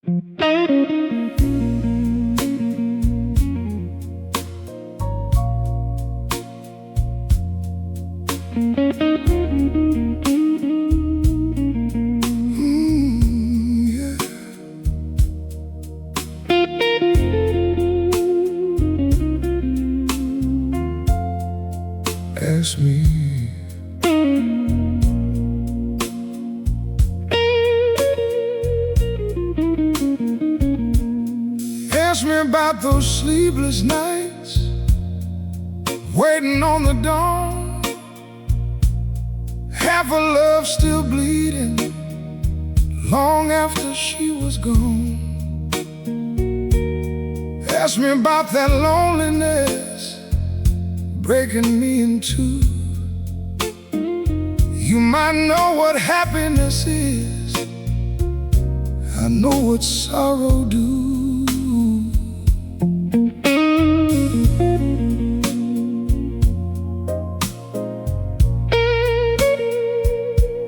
Ask me. Ask me about those sleepless nights, waiting on the dawn, half a love still bleeding, long after she was gone. Ask me about that loneliness breaking me in two. You might know what happiness is, I know what sorrow do.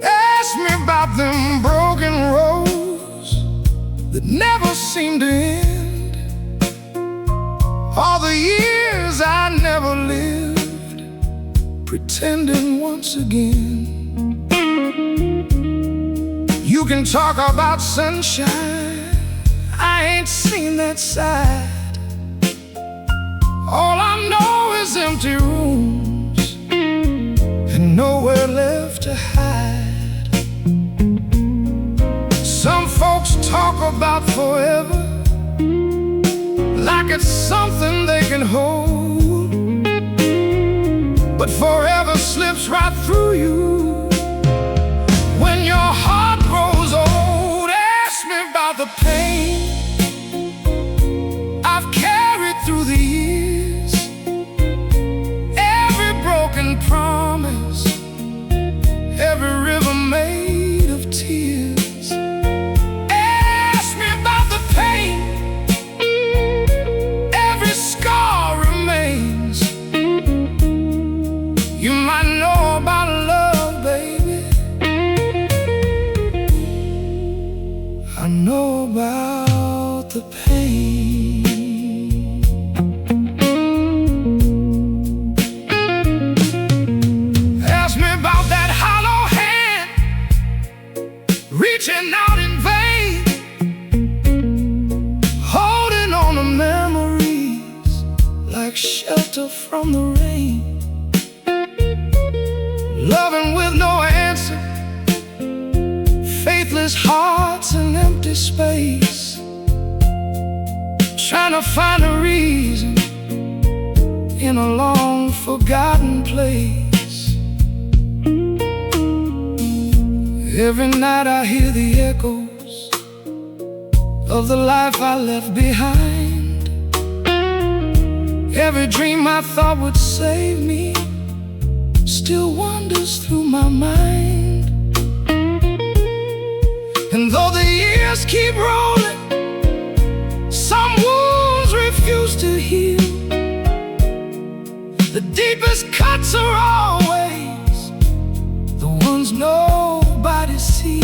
Ask me about them broken roads that never seem to end, all the years I never lived, pretending once again. You can talk about sunshine, I ain't seen that side. All I know is empty rooms and nowhere left to hide. Some folks talk about forever like it's something they can hold, but forever slips right through you when your heart grows old. Ask me about the pain I've carried through the years, every broken promise, every river made of tears. Ask me about the pain, every scar remains. You might know about love, baby, I know about the pain. Ask me about that hollow hand reaching out in vain, holding on to memories like shelter from the rain. Loving with no answer, faithless hearts and empty space, trying to find a reason in a long forgotten place. Every night I hear the echoes of the life I left behind. Every dream I thought would save me still wanders through my mind. And though the years keep rolling, some wounds refuse to heal. The deepest cuts are always the ones nobody sees.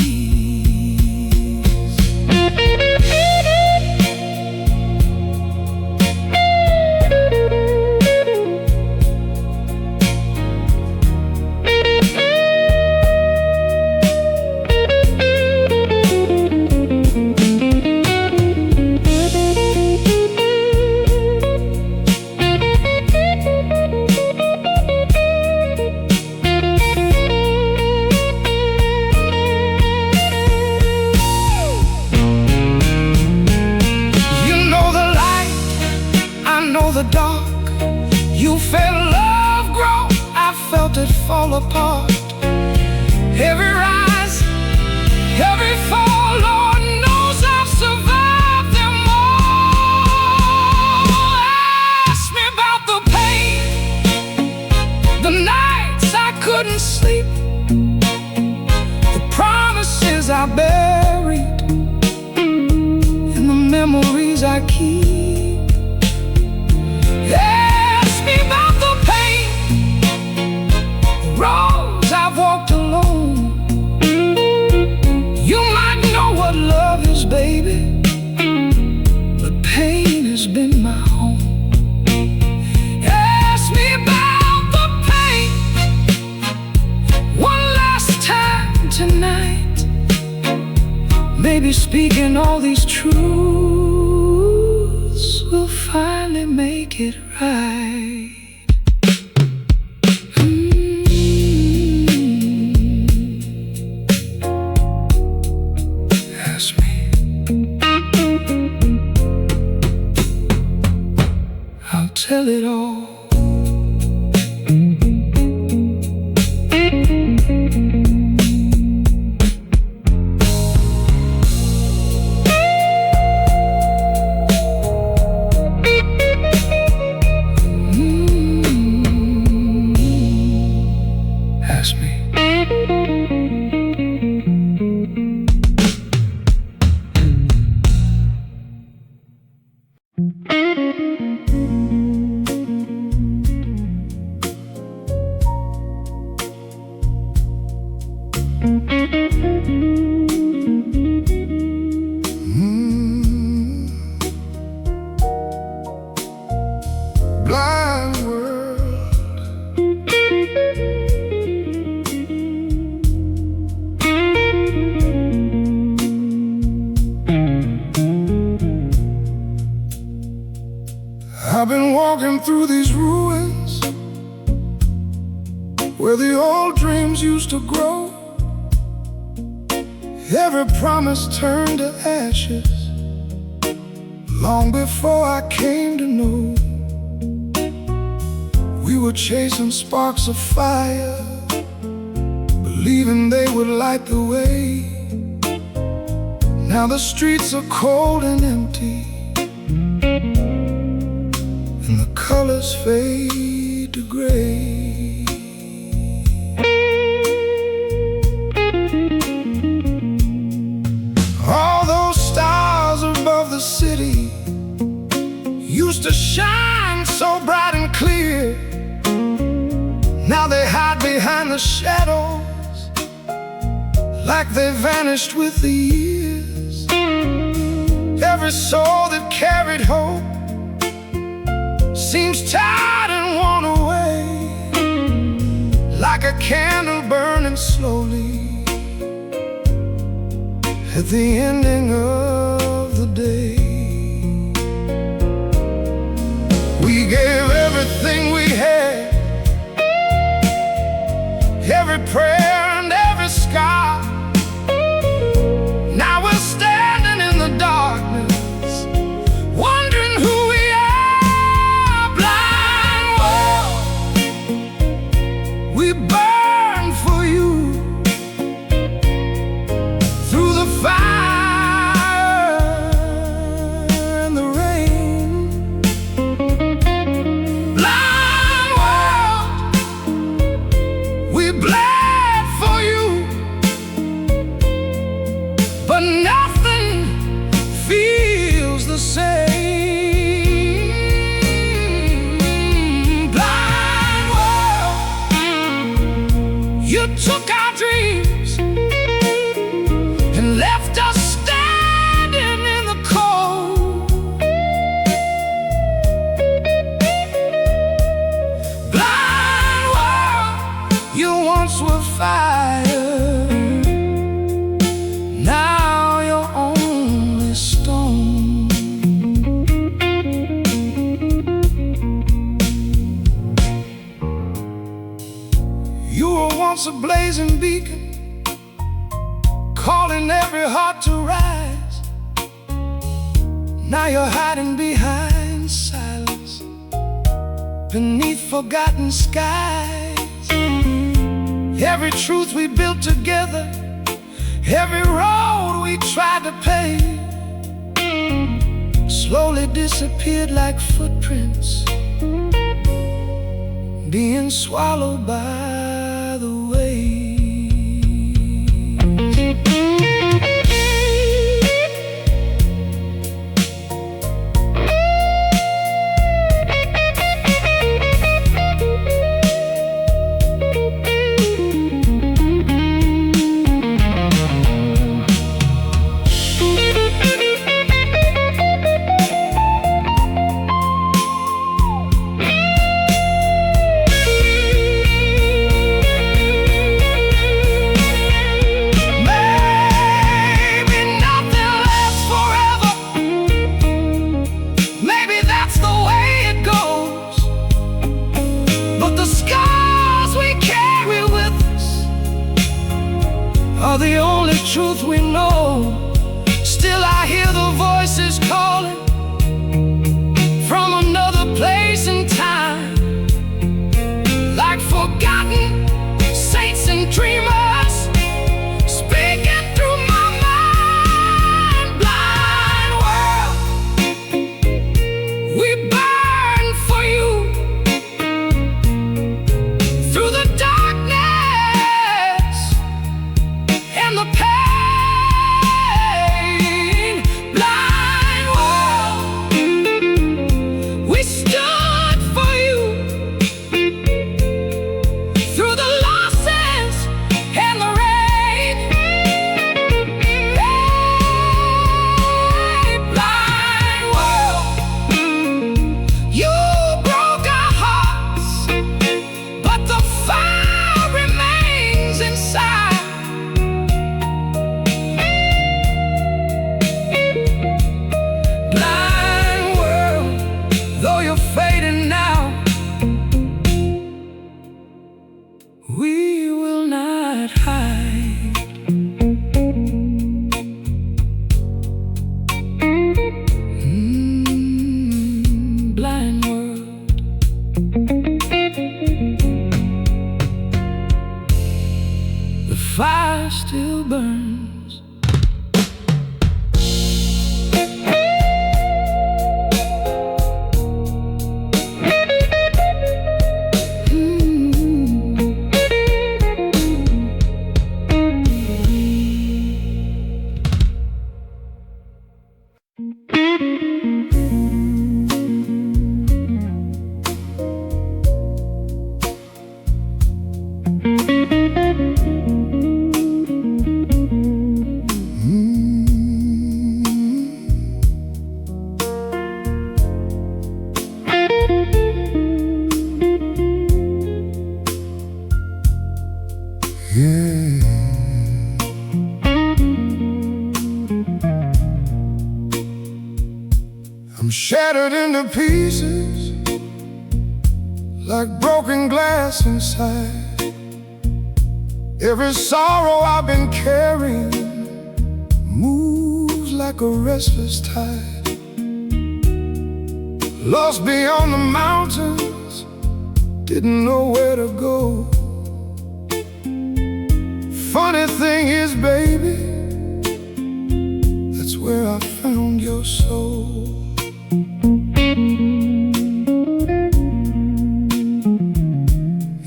The dark, you felt love grow, I felt it fall apart. Every rise, every fall, Lord knows I've survived them all. Ask me about the pain, the nights I couldn't sleep, the promises I buried, and the memories I keep. Ask me about the pain, the roads I've walked alone. You might know what love is, baby, all these truths will finally make it right. Ask me, I'll tell it all. Ask me. Blind world, I've been walking through these ruins where the old dreams used to grow. Every promise turned to ashes long before I came to know. We were chasing sparks of fire, believing they would light the way. Now the streets are cold and empty, and the colors fade to gray. All those stars above the city used to shine so bright and clear. Now they hide behind the shadows, like they vanished with the years. Every soul that carried hope seems tired and worn away, like a candle burning slowly at the ending of the day. We gave everything we had, every prayer and every scar. Now we're standing in the darkness, wondering who we are. Blind world, we burn for you through the fire and the rain. Blind world, we bled for you, but nothing feels the same. Blind world, you took our dreams and left us standing in the cold. Blind world, you once were fire, now you're only stone. You were once a blazing beacon, calling every heart to rise. Now you're hiding behind silence, beneath forgotten skies. Every truth we built together, every road we tried to pave, slowly disappeared like footprints, being swallowed by the waves. I'm shattered into pieces like broken glass inside. Every sorrow I've been carrying moves like a restless tide. Lost beyond the mountains, didn't know where to go. Funny thing is, baby, that's where I found your soul.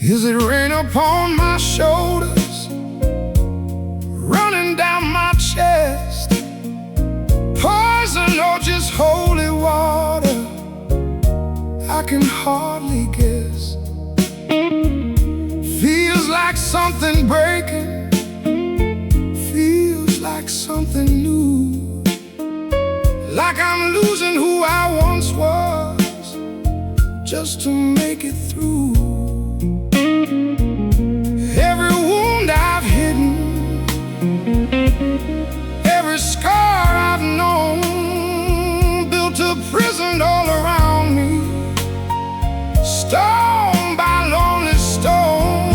Is it rain upon my shoulders, running down my chest, poison or just holy water? I can hardly guess. Feels like something breaking, feels like something new, like I'm losing who I once was just to make it through. Every wound I've hidden, every scar I've known, built a prison all around me, stone by lonely stone.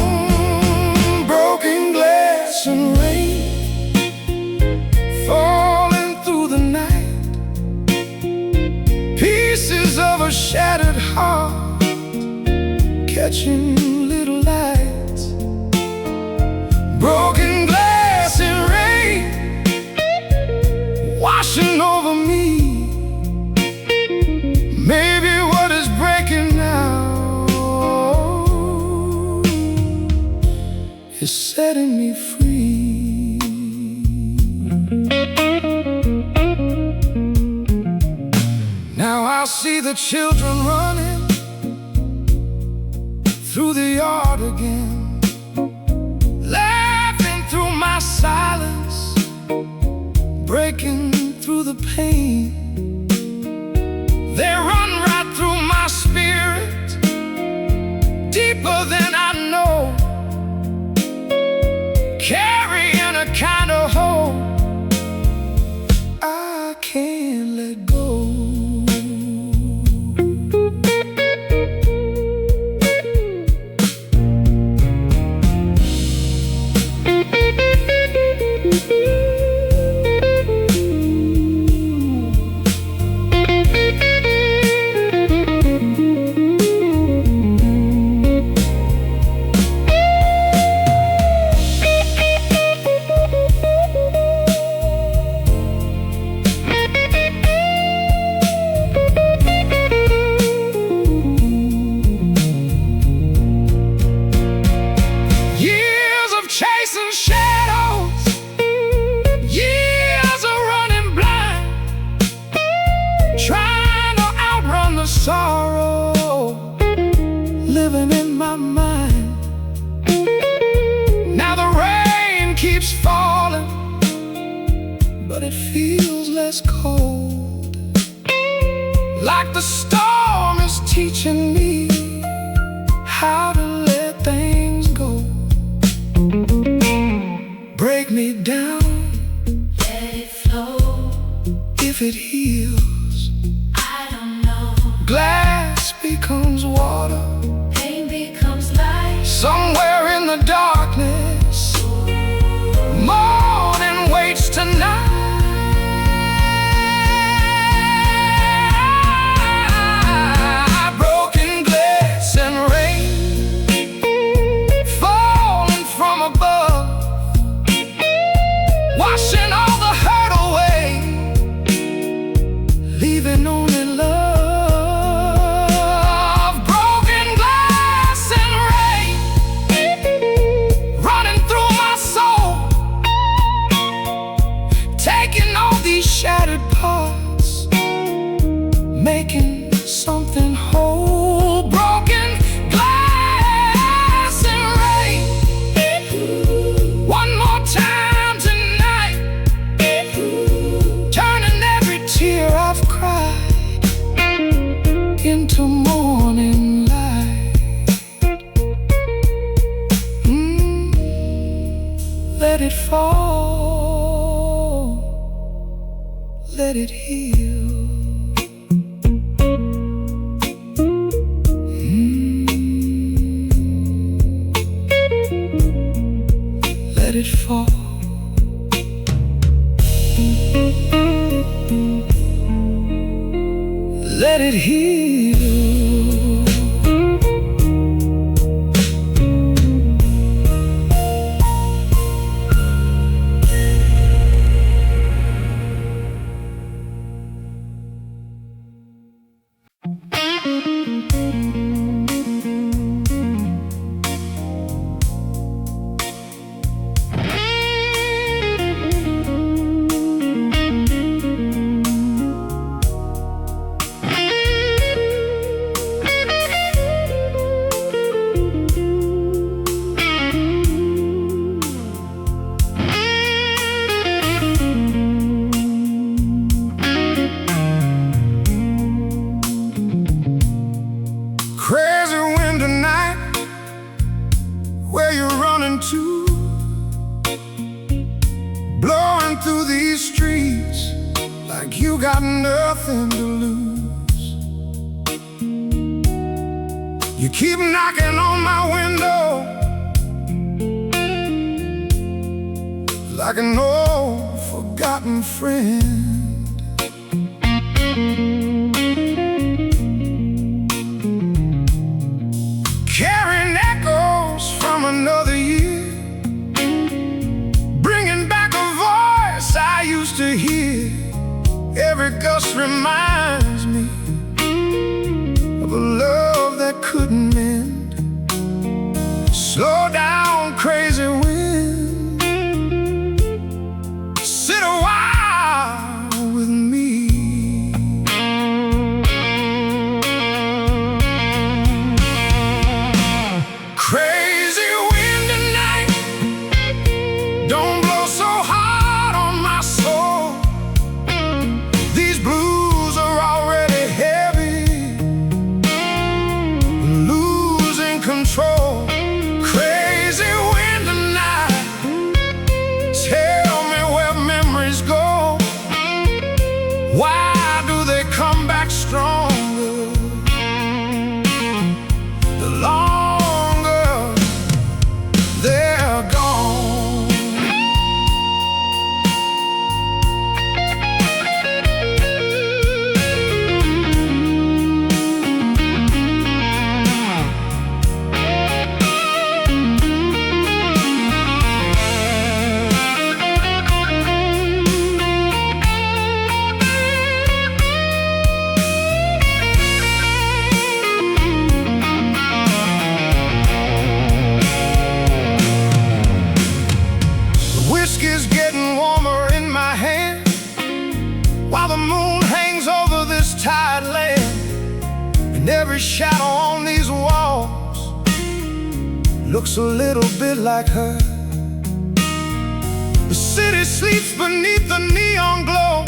Broken glass and rain falling through the night, pieces of a shattered heart catching little lights. Broken glass and rain washing over me. Maybe what is breaking now is setting me free. Now I see the children running through the yard again, laughing through my silence, breaking through the pain. They run right through my spirit, deeper than I know, carrying a kind of hope I can't let go. Chasing shadows, years of running blind, trying to outrun the sorrow living in my mind. Now the rain keeps falling, but it feels less cold, like the storm is teaching me how to let things go. Break me down, let it flow. If it heals, I don't know. Glass becomes water, Pain becomes light. somewhere in the darkness. Morning waits tonight. Broken glass and rain falling from above, washing all the hurt away, leaving only love. Broken glass and rain running through my soul, taking all these shattered parts something whole, broken glass and rain. One more time tonight, turning every tear I've cried into morning light. Let it fall, let it heal. Let it fall. Let it heal. Crazy wind tonight, where you running to? Blowing through these streets like you got nothing to lose. You keep knocking on my window like an old forgotten friend. Carrying echoes from another year, bringing back a voice I used to hear. Every gust reminds me of a love that couldn't mend. Slow down, crazy wind, sit a while with me. Crazy wind tonight, don't blow so hard on my soul. These blues are already heavy, losing control. Crazy wind tonight, tell me where memories go. Why do they come back stronger the longer they're gone? Whiskey's getting warmer in my hand, while the moon hangs over this tired land. And every shadow on these walls looks a little bit like her. The city sleeps beneath the neon glow,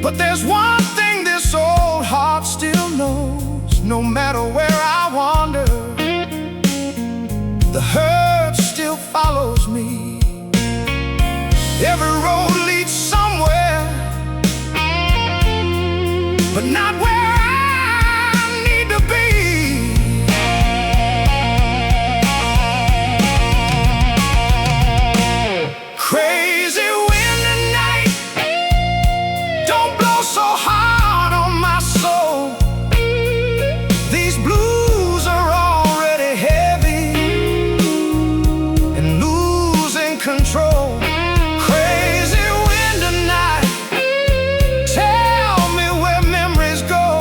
but there's one thing this old heart still knows. No matter where I wander, the hurt still follows me. Every road leads somewhere, but not where I need to be. Crazy wind tonight, don't blow so hard on my soul. These blues are already heavy and losing control. Crazy wind tonight, tell me where memories go.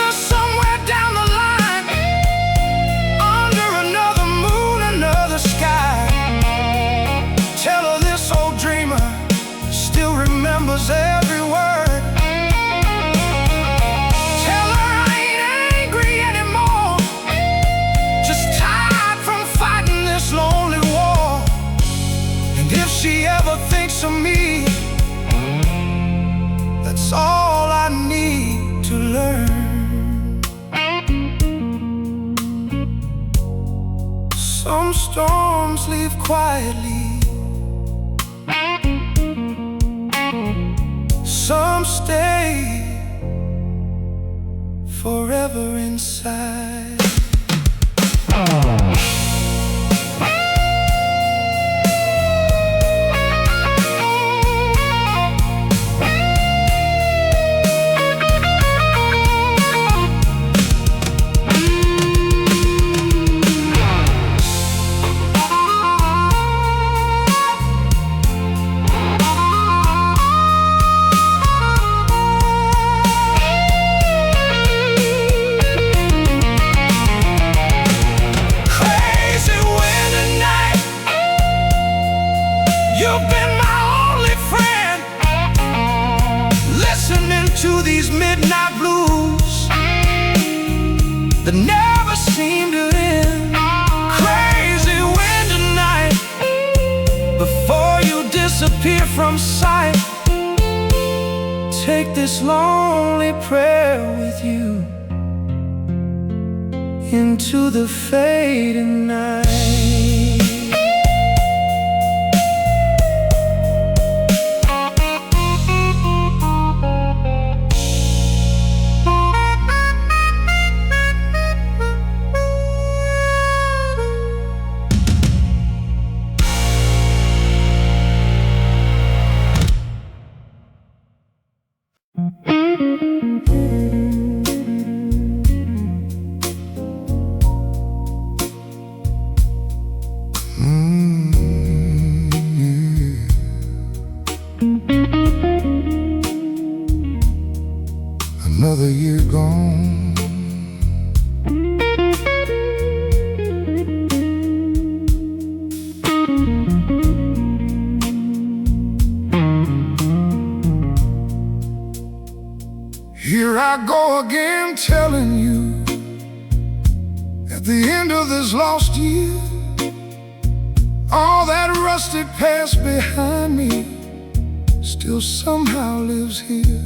her somewhere down the line, under another moon, another sky. Tell her this old dreamer still remembers every word. Tell her I ain't angry anymore, just tired from fighting this lonely war. And if she ever thinks of me, that's all I need to learn. Some storms leave quietly, some stay forever inside. You've been my only friend, listening to these midnight blues that never seem to end. Crazy wind tonight, before you disappear from sight, take this lonely prayer with you into the fading night. Another year gone, here I go again telling you, at the end of this lost year, all that rusted past behind me still somehow lives here,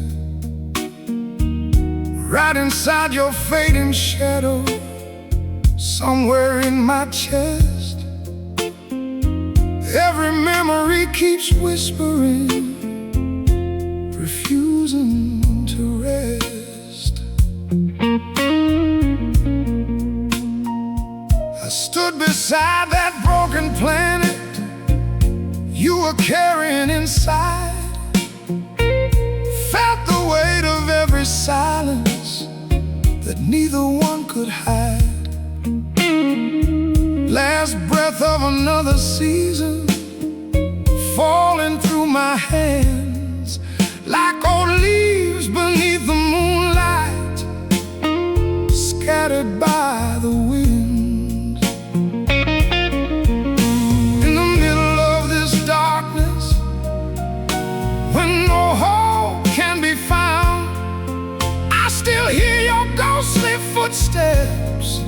right inside your fading shadow, somewhere in my chest. Every memory keeps whispering, refusing to rest. I stood beside that broken planet you were carrying inside, felt the weight of every silence that neither one could hide. Last breath of another season falling through my hands like old leaves beneath the moonlight, scattered by the wind. In the middle of this darkness, when no hope can be found, I still hear your ghostly footsteps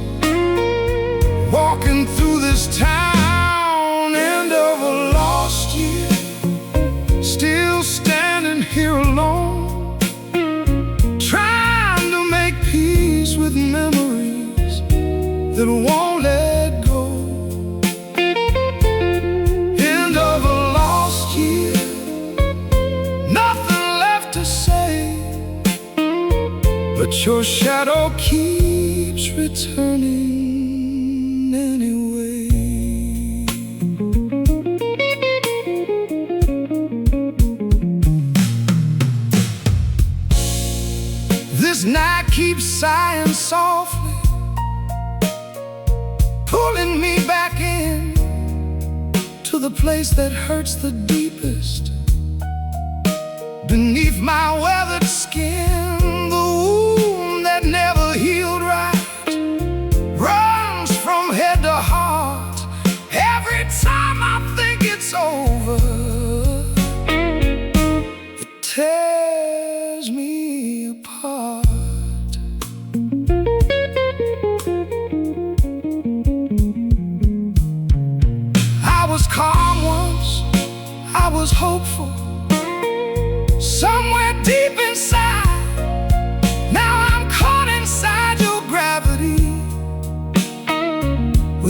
walking through this town. End of a lost year, still standing here alone, trying to make peace with memories that won't let go. End of a lost year, nothing left to say, but your shadow keeps returning anyway. This night keeps sighing softly, pulling me back in to the place that hurts the deepest. Beneath my weathered skin, the wound that never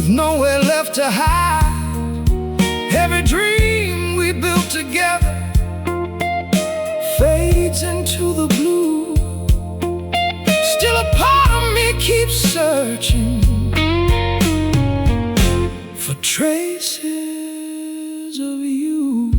with nowhere left to hide. Every dream we built together fades into the blue. Still a part of me keeps searching for traces of you.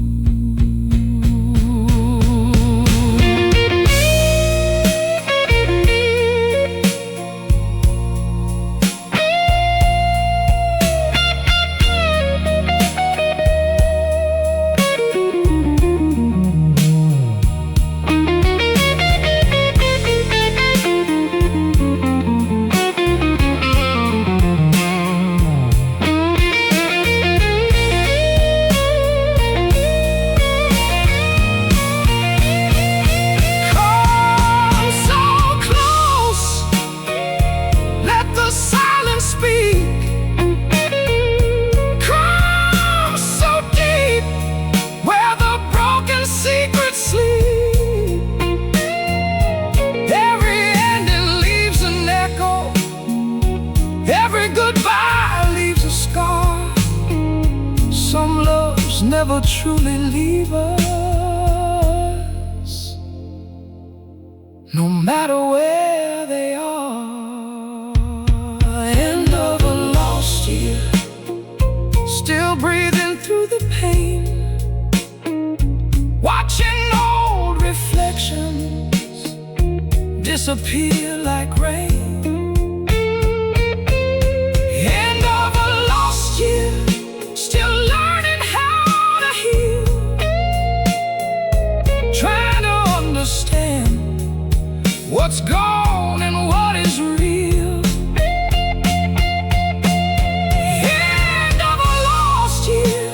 Every goodbye leaves a scar. Some loves never truly leave us, no matter where they are. End of a lost year, still breathing through the pain, watching old reflections disappear like rain. Still learning how to heal, trying to understand what's gone and what is real. End of a lost year,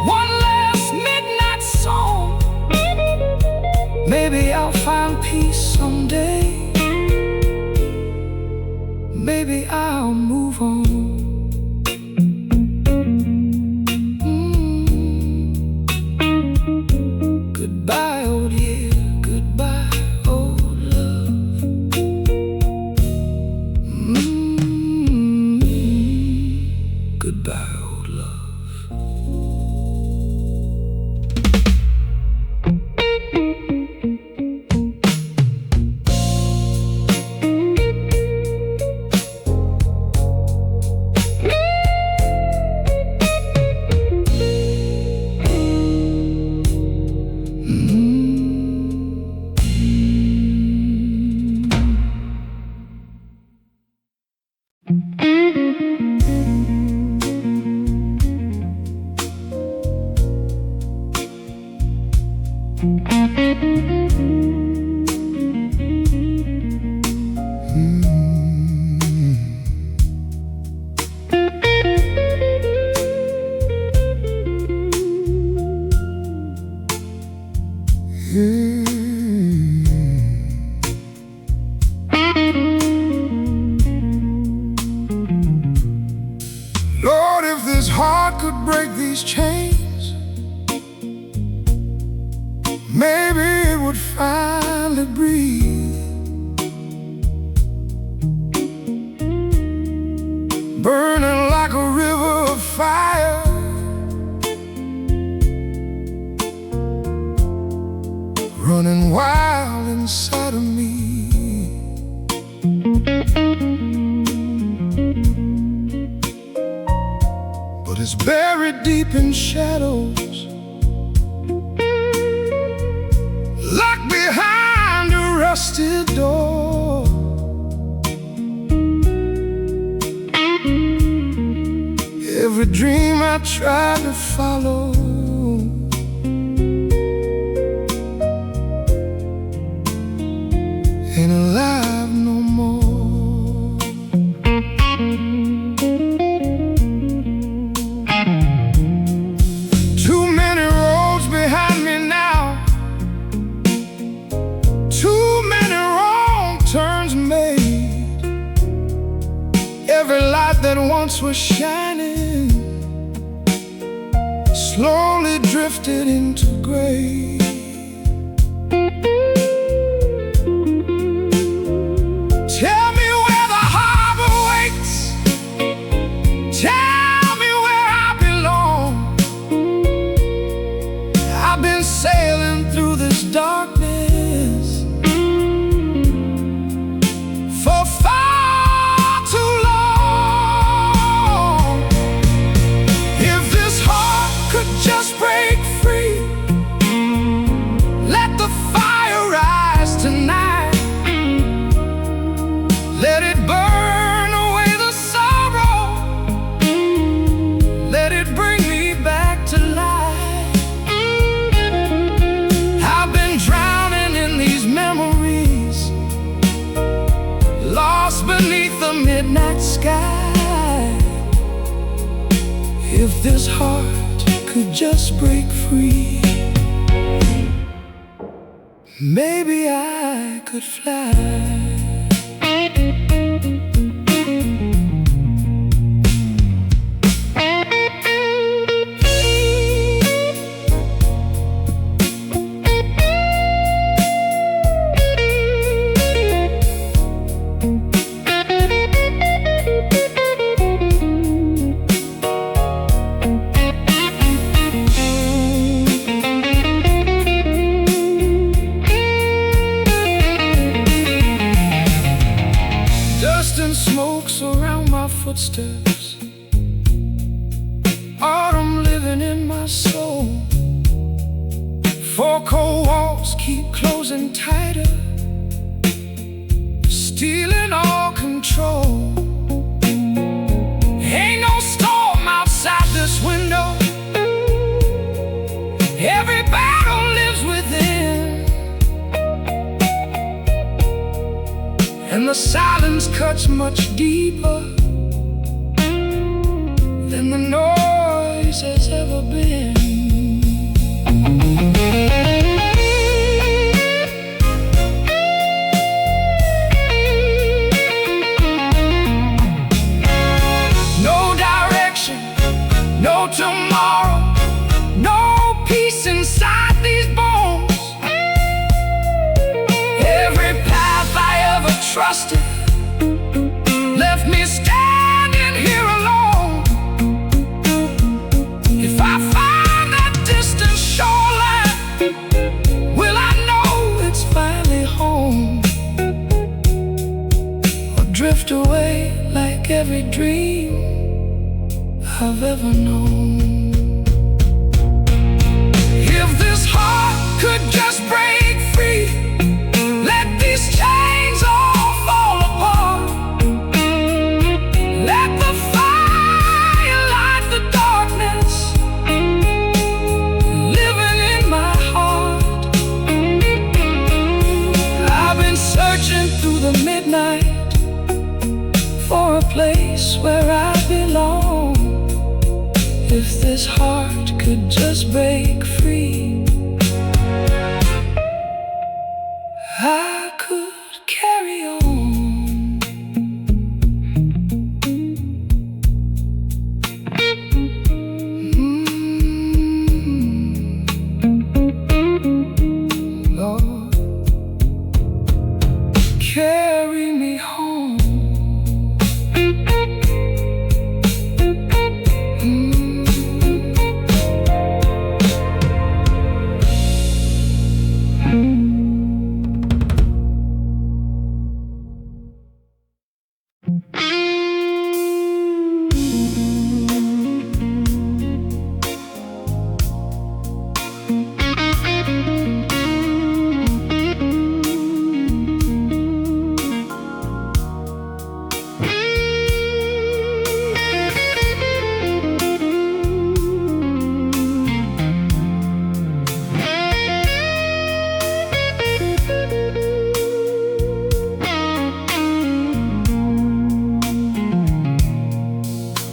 one last midnight song. Maybe I'll find peace someday. Maybe I'll move on. Goodbye, old year, goodbye, old love. Goodbye, old love. Lord, if this heart could break these chains, maybe it would finally breathe. Burning like a river of fire, running wild inside of me. But it's buried deep in shadows, locked behind a rusted door. Every dream I tried to follow ain't alive no more. Too many roads behind me now, too many wrong turns made. Every light that once was shining slowly drifted into gray. Tell me where the harbor waits, lost beneath the midnight sky. If this heart could just break free, maybe I could fly. Smoke surround my footsteps, autumn living in my soul. Four cold walls keep closing tighter, stealing all control. Ain't no storm outside this window, every battle lives within, and the silence cuts much deeper than the noise has ever been. No direction, no tomorrow, no peace inside these bones. Every path I ever trusted left me standing here alone. If I find that distant shoreline, will I know it's finally home? Or drift away like every dream I've ever known? If this heart could just break free, let these chains all fall apart. Let the fire light the darkness living in my heart. I've been searching through the midnight for a place where I belong. If this heart could just break free, I could carry on. Lord, carry me home.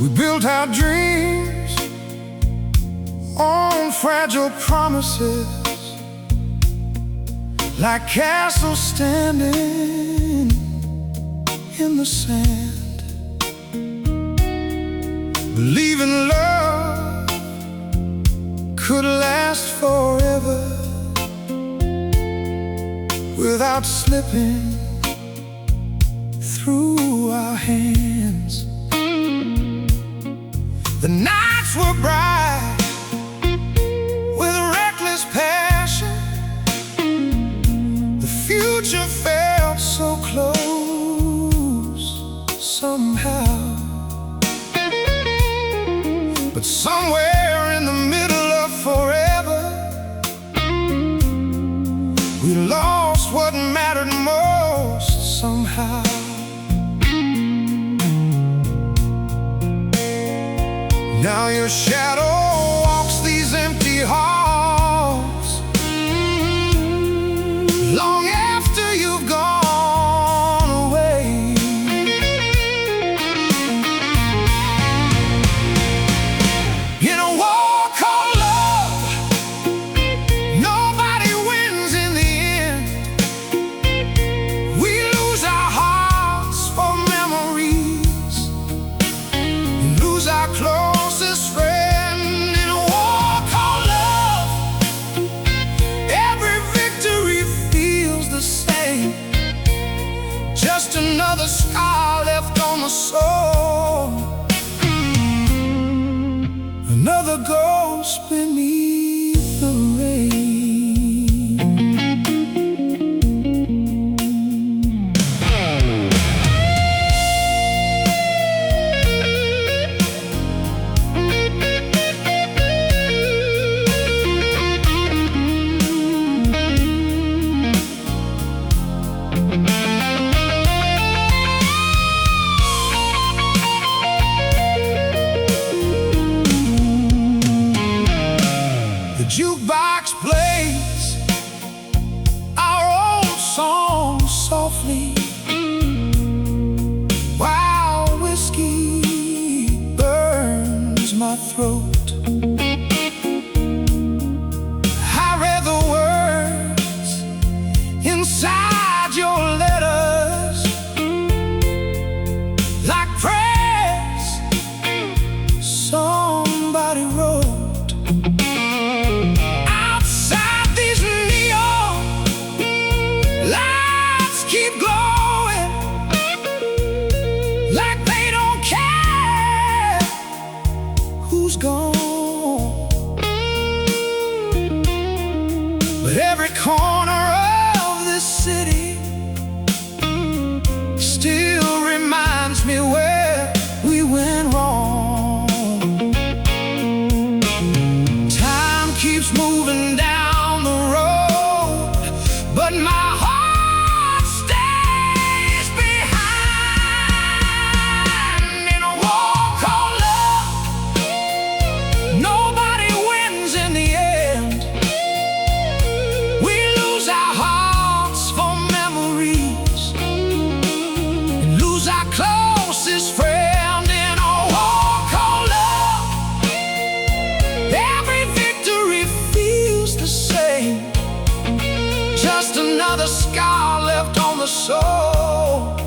We built our dreams on fragile promises, like castles standing in the sand. Believing love could last forever without slipping through our hands. The nights were bright with reckless passion. The future felt so close somehow. But somewhere in the middle of forever, we lost what mattered most somehow. Now your shadow walks these empty halls long after you've gone away. scar left on the soul. Another ghost beneath the rain. The jukebox plays our old song softly, while whiskey burns my throat. I read the words inside your letters like prayers somebody wrote. Keep glowing like they don't care who's gone. But every corner of this city still reminds me where we went wrong. Time keeps moving down the road, but my heart closest friend in a war called love. Every victory feels the same, just another scar left on the soul.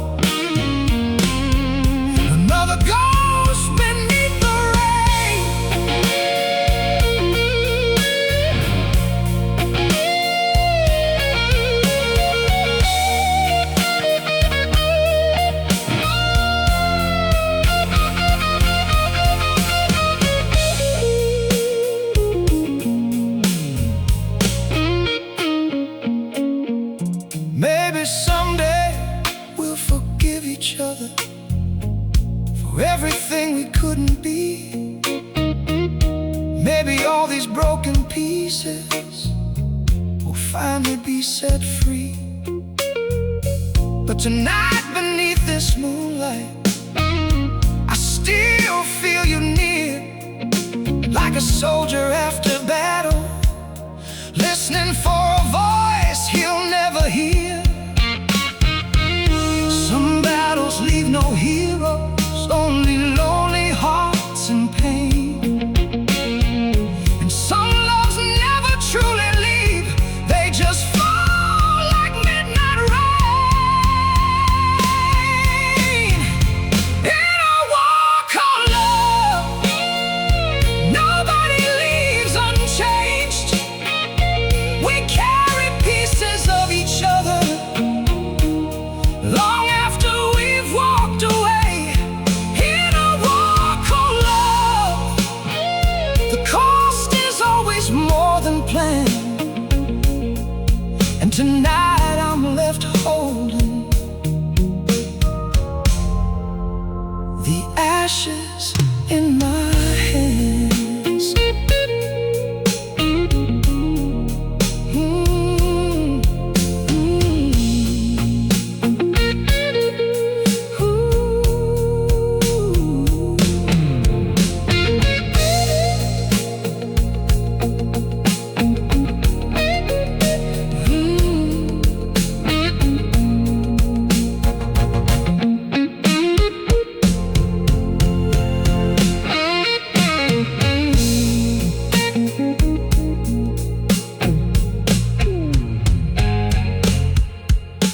Another ghost beneath the rain. Maybe someday we'll forgive each other for everything we couldn't be. Maybe all these broken pieces will finally be set free. But tonight beneath this moonlight, I still feel you near, like a soldier after battle, listening for a voice he'll never hear. Some battles leave no heroes, only lonely hearts in pain. And some loves never truly leave, they just fall like midnight rain. In a war called love, nobody leaves unchanged. We carry pieces of each other long after we've walked away. In a war called love, the cost is always more than planned. And tonight I'm left holding the ashes in my hands.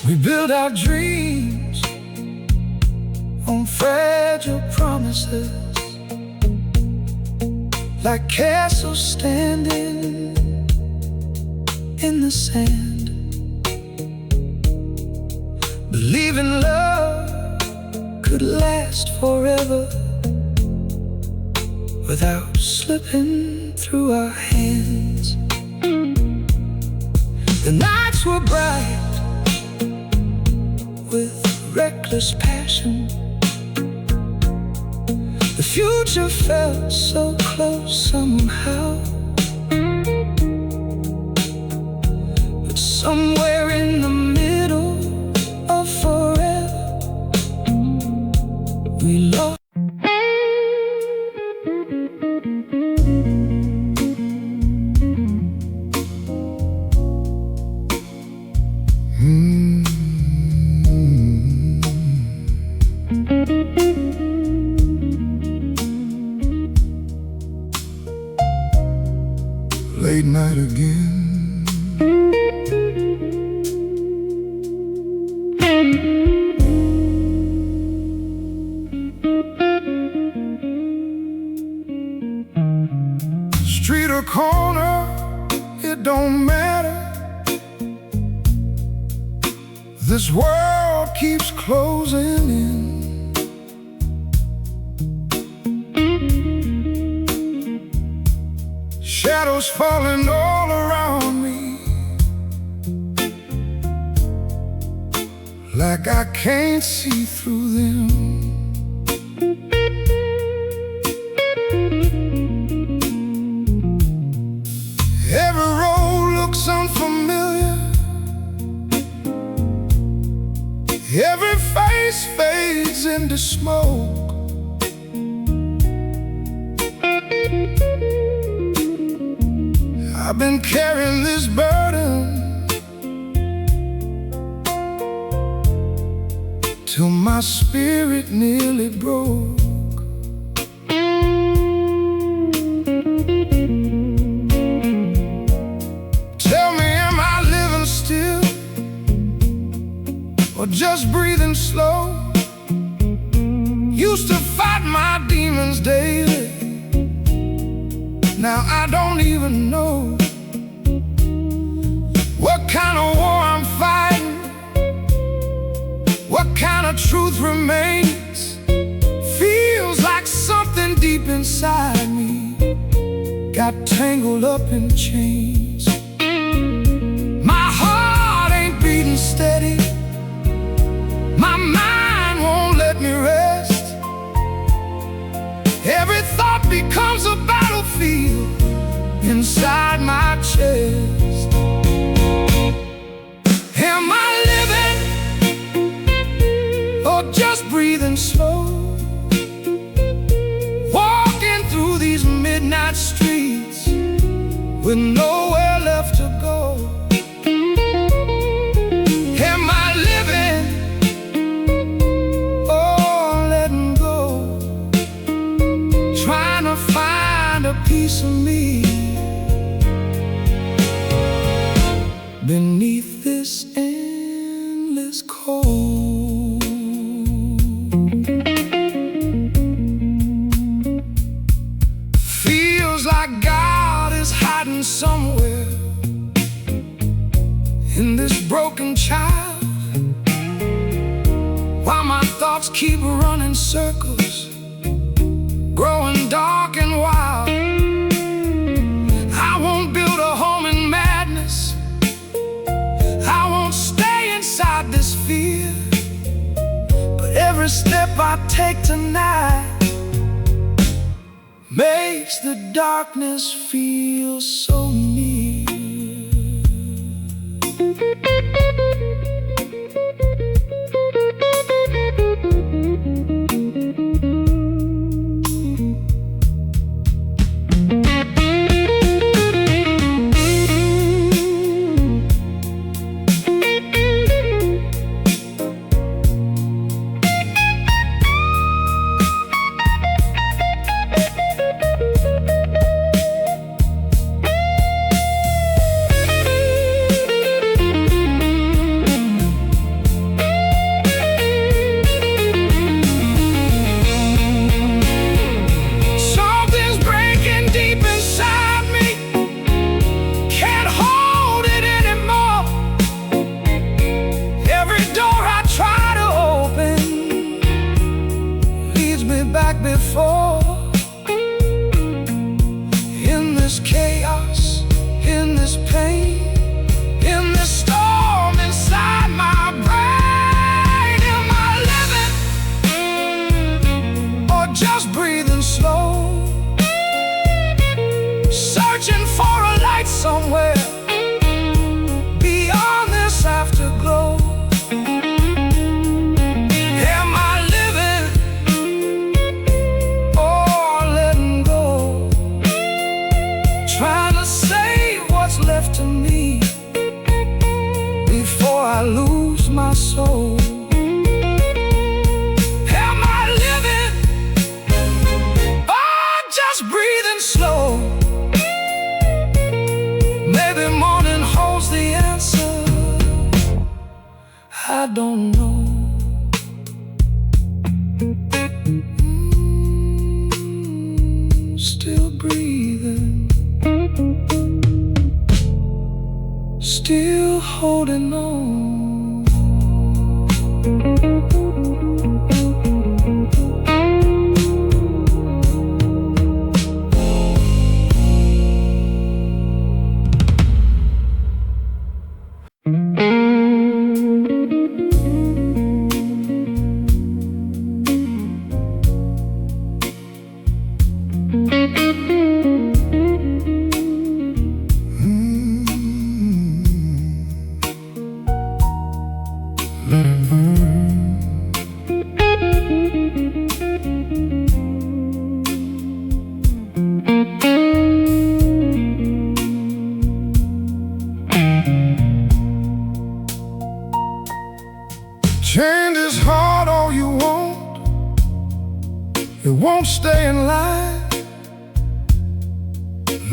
We build our dreams on fragile promises, like castles standing in the sand. Believe in love could last forever without slipping through our hands. The nights were bright with reckless passion. The future felt so close somehow. But somewhere in the middle of forever, we lost. Late night again. Street or corner, it don't matter. This world keeps closing in. Shadows falling all around me, like I can't see through them. Every road looks unfamiliar. Every face fades into smoke. I've been carrying this burden till my spirit nearly broke. Tell me, am I living still or just breathing slow? Used to fight my demons daily. Now I don't even know what kind of war I'm fighting, what kind of truth remains. Feels like something deep inside me got tangled up in chains. My heart ain't beating steady, my mind won't let me rest. Every thought becomes a battlefield inside my chest. Am I living or just breathing slow? Walking through these midnight streets with nowhere left to go. Am I living or letting go? Trying to find a piece of me beneath this endless cold. Feels like God is hiding somewhere in this broken child, while my thoughts keep running circles, growing dark and wild. I won't build a home in madness, I won't stay inside this fear. But every step I take tonight makes the darkness feel so near. back before. In this chaos, in this pain, in this storm inside my brain. Am I living or just breathing slow? Searching for a light somewhere beyond this afterglow. Am I living or letting go? Trying to save what's left of me before I lose my soul. Am I living or just breathing slow? Maybe morning holds the answer. I don't know. Still breathing, still holding on. Change is hard all you want, it won't stay in line.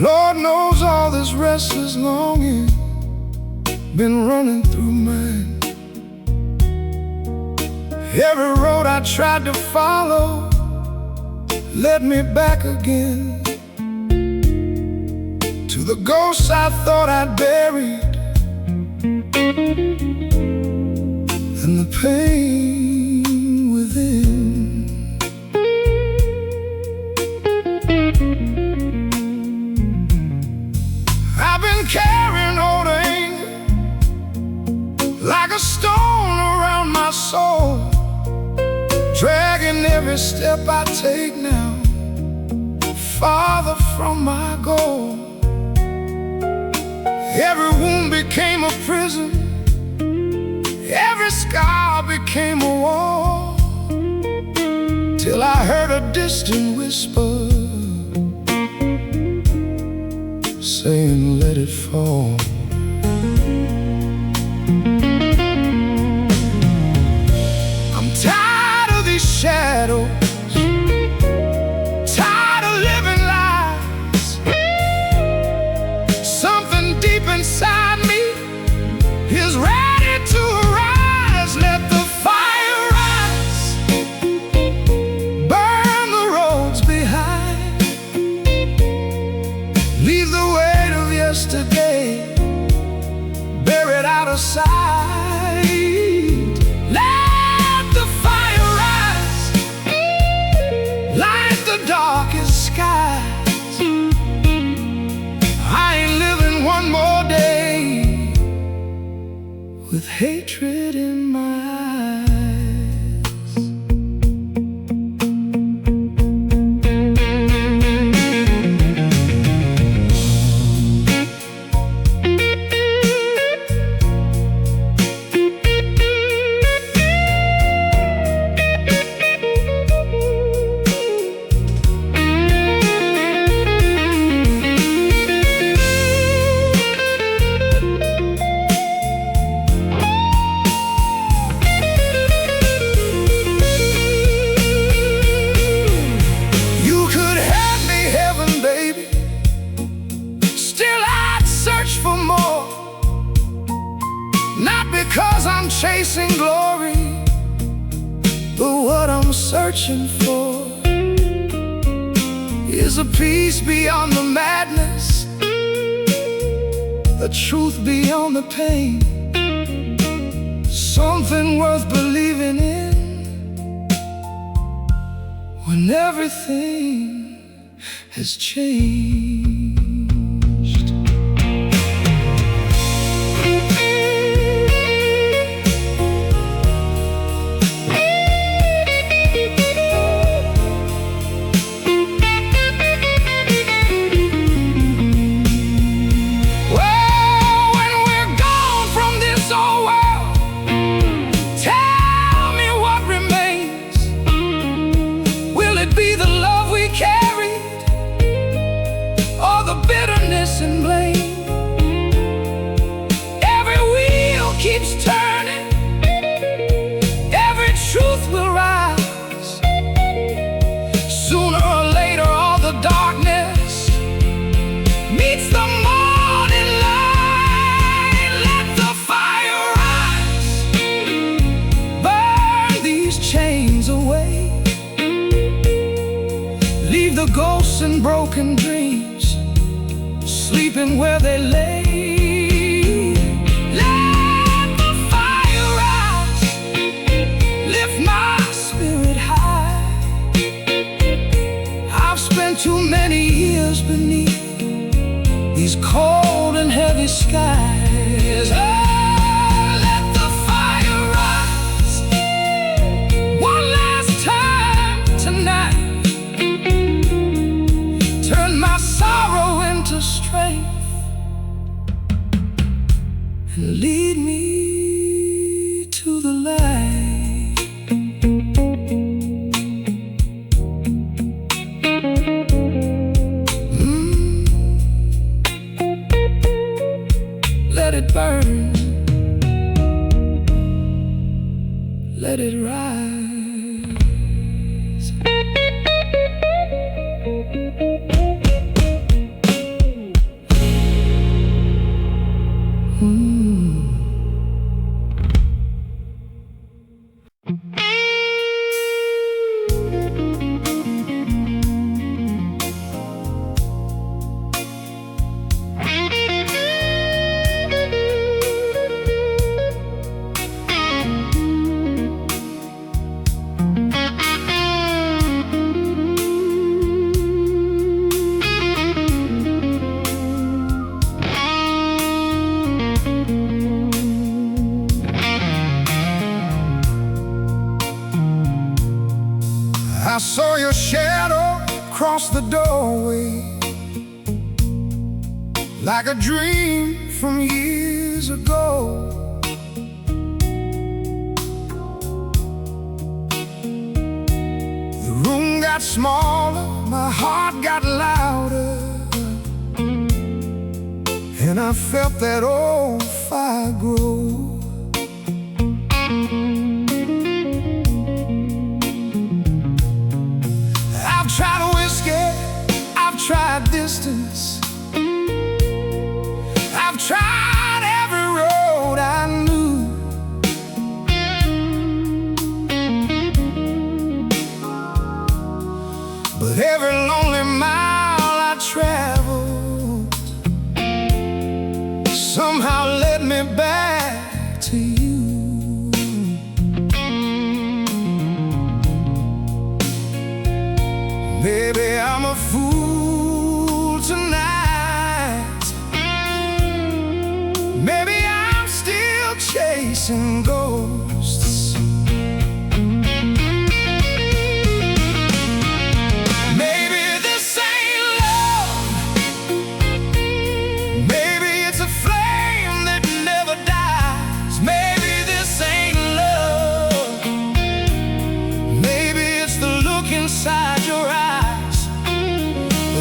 Lord knows all this restless longing been running through mine. Every road I tried to follow led me back again to the ghosts I thought I'd buried and the pain within. I've been carrying old anger like a stone around my soul, dragging every step I take now farther from my goal. Every wound became a prison, every scar became a wall, till I heard a distant whisper saying, let it fall. I'm tired of these shadows, tired of living lies. Something deep inside me is ready to arise. Let the fire rise, burn the roads behind, leave the weight of yesterday buried out of sight. Let the fire rise, light the darkest skies. I ain't living one more day with hatred in my eyes. Because I'm chasing glory, but what I'm searching for is a peace beyond the madness, a truth beyond the pain, something worth believing in when everything has changed. Bitterness and blame, every wheel keeps turning, every truth will rise. Sooner or later all the darkness meets the morning light. Let the fire rise, burn these chains away, leave the ghosts and broken dreams sleeping where they lay. Let the fire rise, lift my spirit high. I've spent too many years beneath these cold and heavy skies. Oh, let the fire rise one last time tonight. Turn my sorrow into strength and lead me to the light. Let it burn, let it rise. I saw your shadow cross the doorway, like a dream from years ago. The room got smaller, my heart got louder, and I felt that old fire grow. I've tried whiskey, I've tried distance, I've tried every road I knew, but every lonely mile I traveled somehow led me back to you. Maybe I'm a fool tonight, maybe I'm still chasing ghosts. Maybe this ain't love, maybe it's a flame that never dies. Maybe this ain't love, maybe it's the look inside your eyes.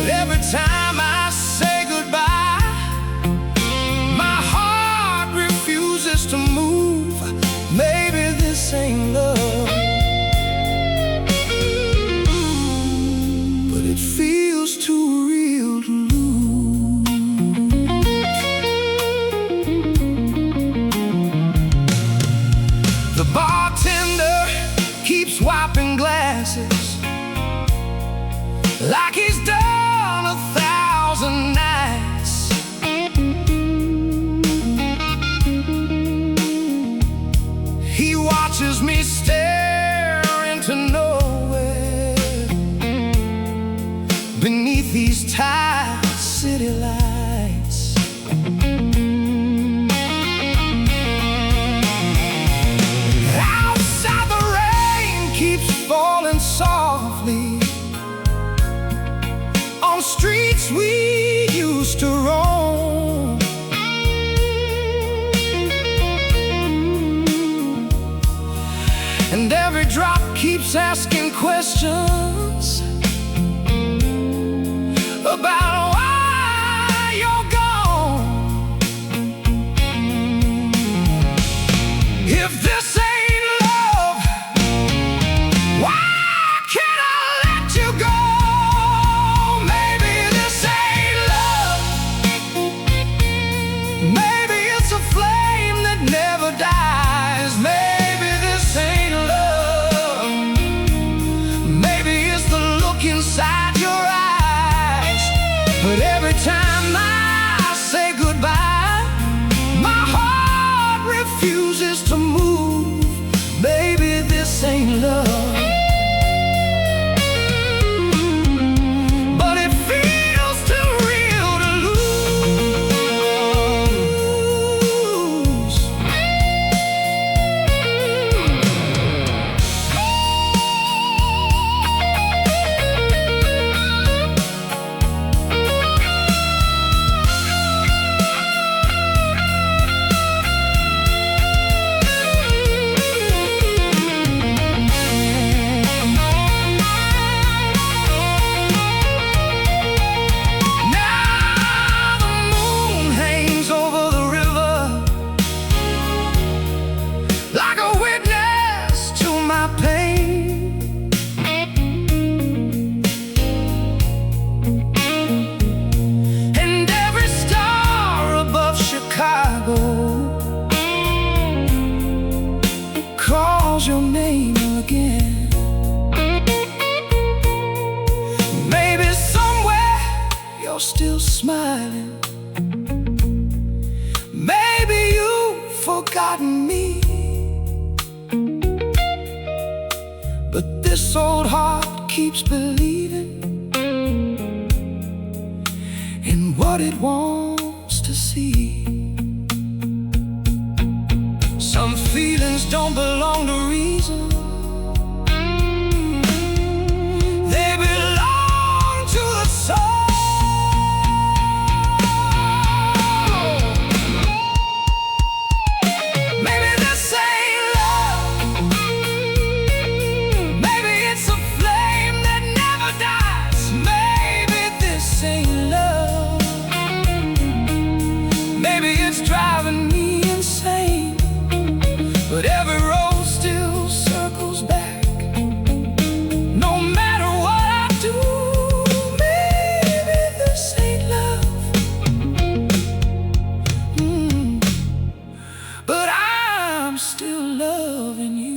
Every time I say goodbye, my heart refuses to move. Maybe this ain't love, but it feels too real to lose. The bartender keeps wiping glasses like he's done 1,000 nights. He watches me stare into nowhere, these tight city lights. Outside the rain keeps falling softly on streets we used to roam. And every drop keeps asking questions about why you're gone. If this ain't love, why can't I let you go? Maybe this ain't love. Maybe it's a flame that never dies. Maybe this ain't love. Maybe it's the look inside your eyes. But every time I say goodbye, my heart refuses to move. Baby, this ain't love. But it feels too real to lose. Now the moon hangs over the river like a witness to my pain. And every star above Chicago calls your name again. Maybe somewhere you're still smiling. Maybe you've forgotten me. But this old heart keeps believing in what it wants to see. Some feelings don't belong to reason. They belong to the soul. Maybe this ain't love. Maybe it's a flame that never dies. Maybe this ain't love. Maybe it's driving me insane. But every road still circles back. No matter what I do, maybe this ain't love. But I'm still loving you.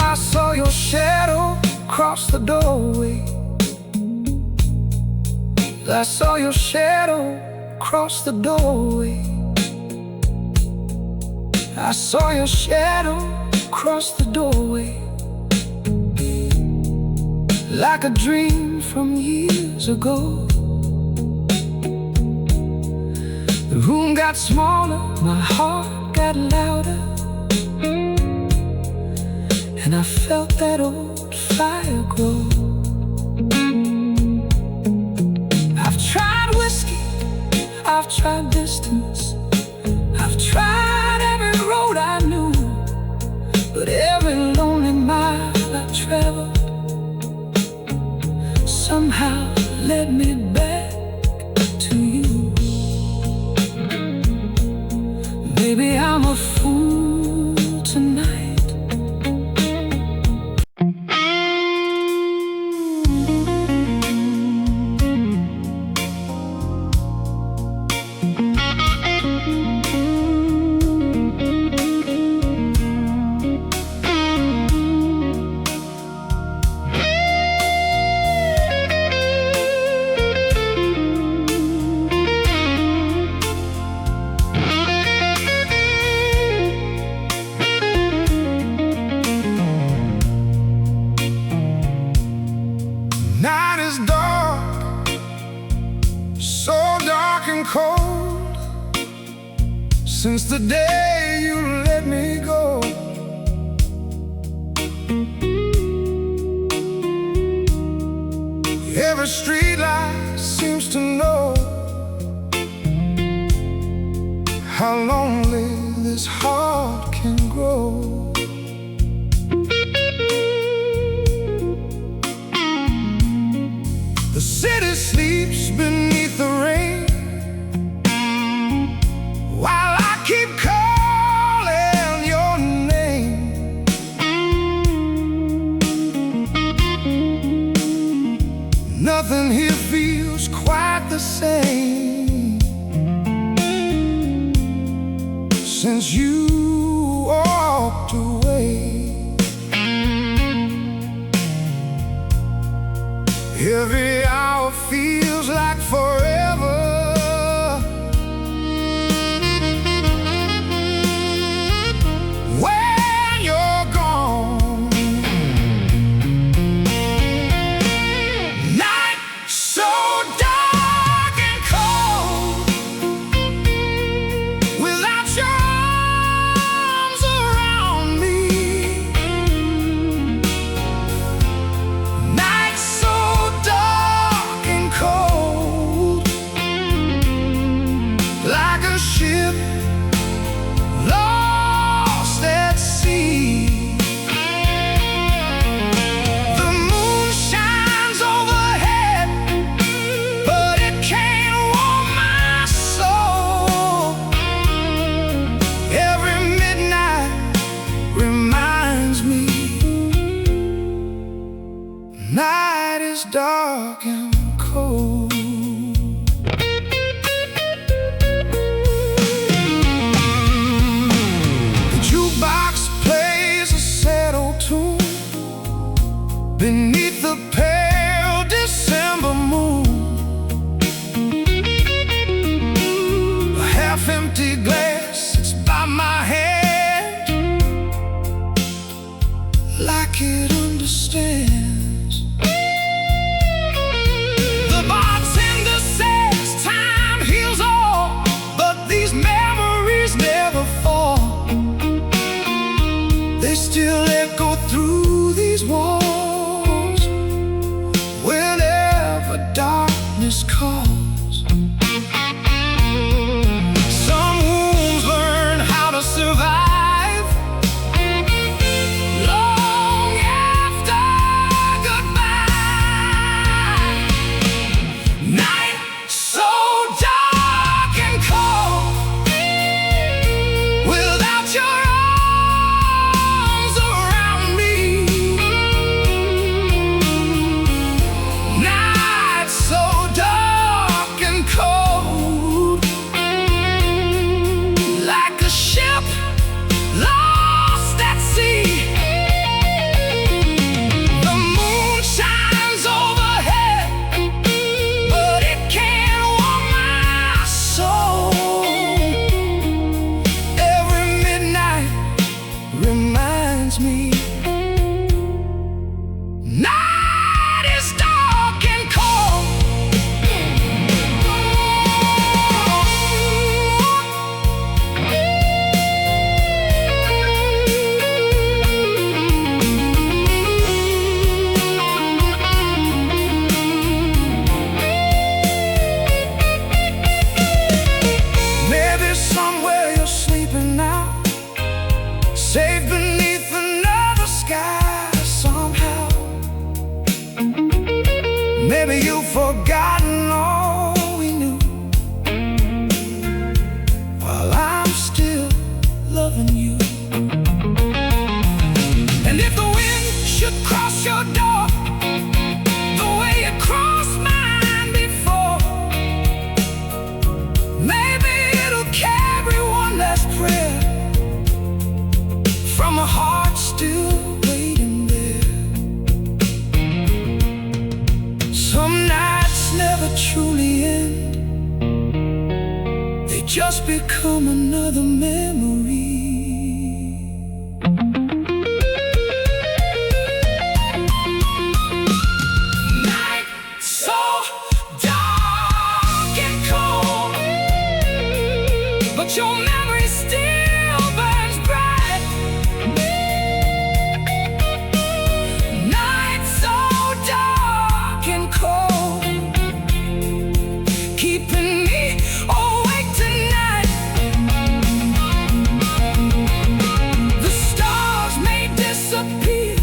I saw your shadow cross the doorway. I saw your shadow cross the doorway. I saw your shadow cross the doorway. Like a dream from years ago. The room got smaller, my heart got louder. And I felt that old fire grow. I've tried whiskey, I've tried distance, I've tried every road I knew. But every lonely mile I traveled somehow led me back to you. Maybe I'm a fool tonight. cold since the day you let me go. Every street light seems to know how lonely this heart can grow. The city sleeps beneath the rain while I keep calling your name. Nothing here feels quite the same since you walked away. Every hour feels like forever. When you're gone, night so dark and cold, without your arms around me. Night so dark and cold, like a ship lost at sea. The moon shines overhead, but it can't warm my soul. Every midnight reminds me night is dark and cold. The jukebox plays a sad old tune beneath the pale December moon. A half-empty glass sits by my hand, like it understands. The bartender says time heals all, but these memories never fall. They still echo through these walls whenever darkness calls. Some wounds learn how to survive long after goodbye. Night so dark and cold, without your arms around me. Night so dark and cold, like a ship lost at sea. The moon shines overhead, but it can't warm my soul. Every midnight reminds me night is dark and cold. Maybe somewhere you're sleeping now, safe beneath another sky somehow. Maybe you've forgotten all we knew, while I'm still loving you. And if the wind should cross your door the way it crossed mine before, maybe it'll carry one last prayer from a heart still waiting there. Some nights never truly end, they just become another memory. Night so dark and cold, your memory still burns bright. Night so dark and cold, keeping me awake tonight. The stars may disappear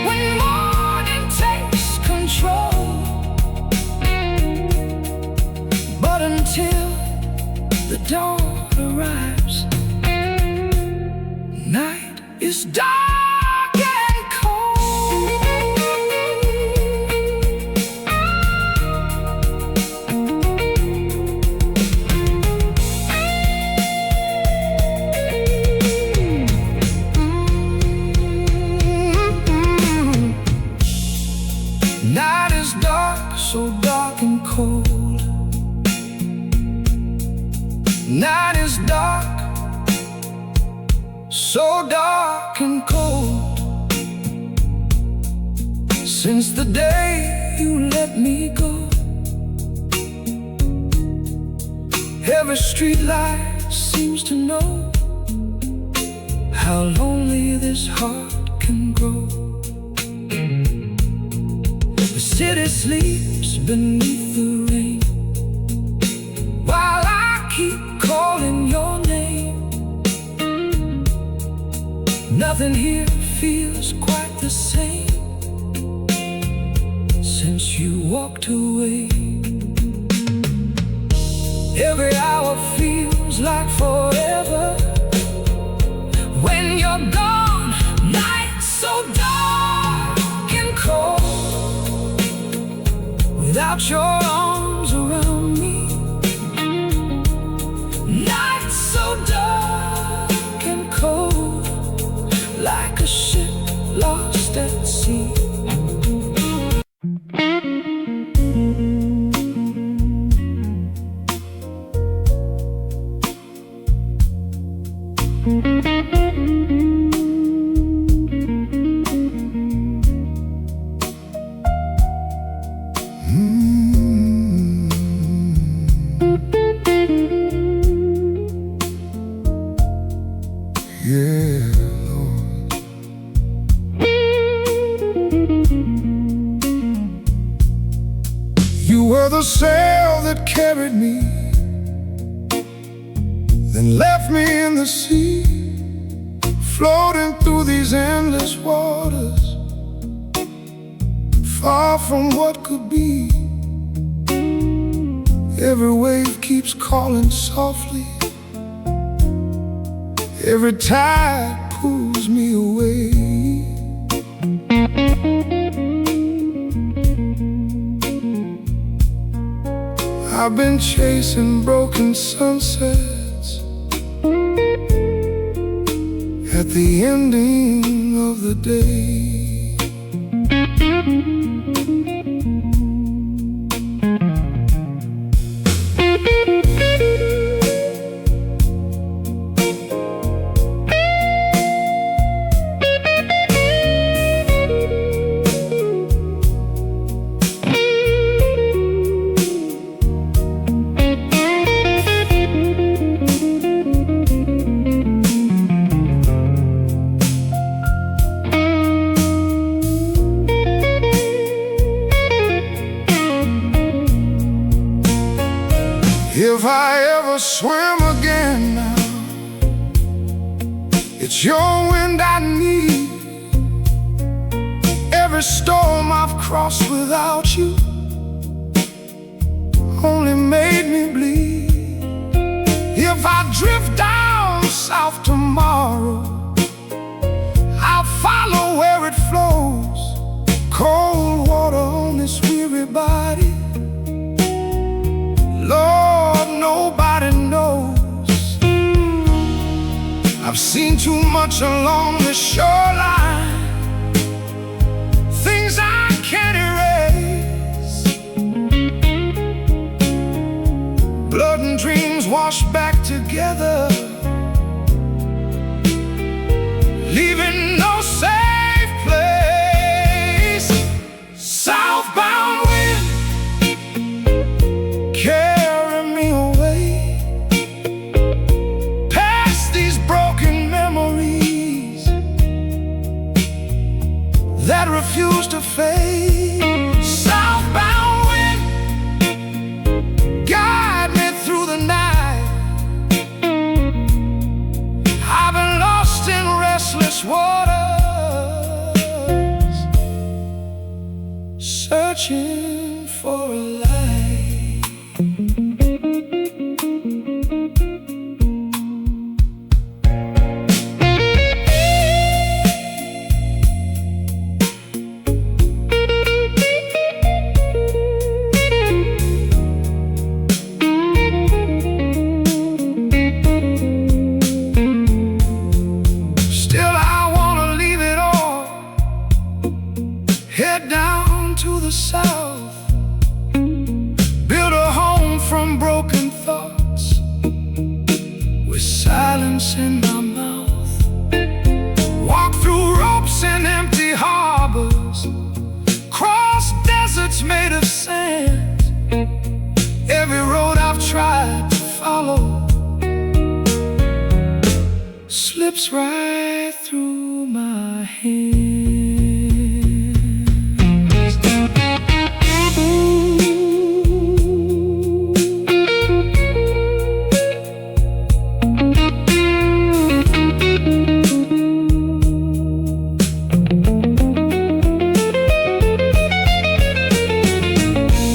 when morning takes control, but until the dawn arrives, night is dark and cold. Night is dark, so dark and cold. Night is dark, so dark and cold. Since the day you let me go, every street light seems to know how lonely this heart can grow. The city sleeps beneath the rain, while I keep calling your name. Nothing here feels quite the same since you walked away. Every hour feels like forever when you're gone. Night so dark and cold, without your arms around me. Night so dark and cold, like a ship lost at sea. Yeah, Lord. You were the sail that carried me, then left me in the sea, floating through these endless waters, far from what could be. Every wave keeps calling softly, every tide pulls me away. I've been chasing broken sunsets at the ending of the day. If I ever swim again now, it's your wind I need. Every storm I've crossed without you only made me bleed. If I drift down south tomorrow, I'll follow where it flows. Cold water on this weary body, Lord, nobody knows. I've seen too much along the shoreline, things I can't erase. Blood and dreams washed back together, leaving no safe place. Southbound wind, carry me away. starts to fade. Southbound wind, guide me through the night. I've been lost in restless waters, searching for a light. Head down to the south, build a home from broken thoughts, with silence in my mouth. Walk through ropes and empty harbors, cross deserts made of sand. Every road I've tried to follow slips right through my hands.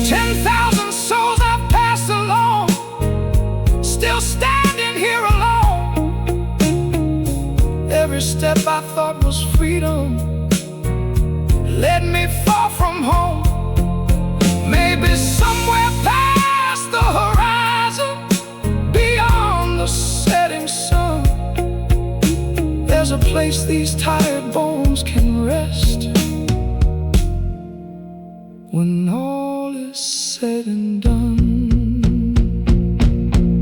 10,000 souls I've passed along, still standing here alone. Every step I thought was freedom led me far from home. Maybe somewhere past the horizon, beyond the setting sun, there's a place these tired bones can rest when all is said and done.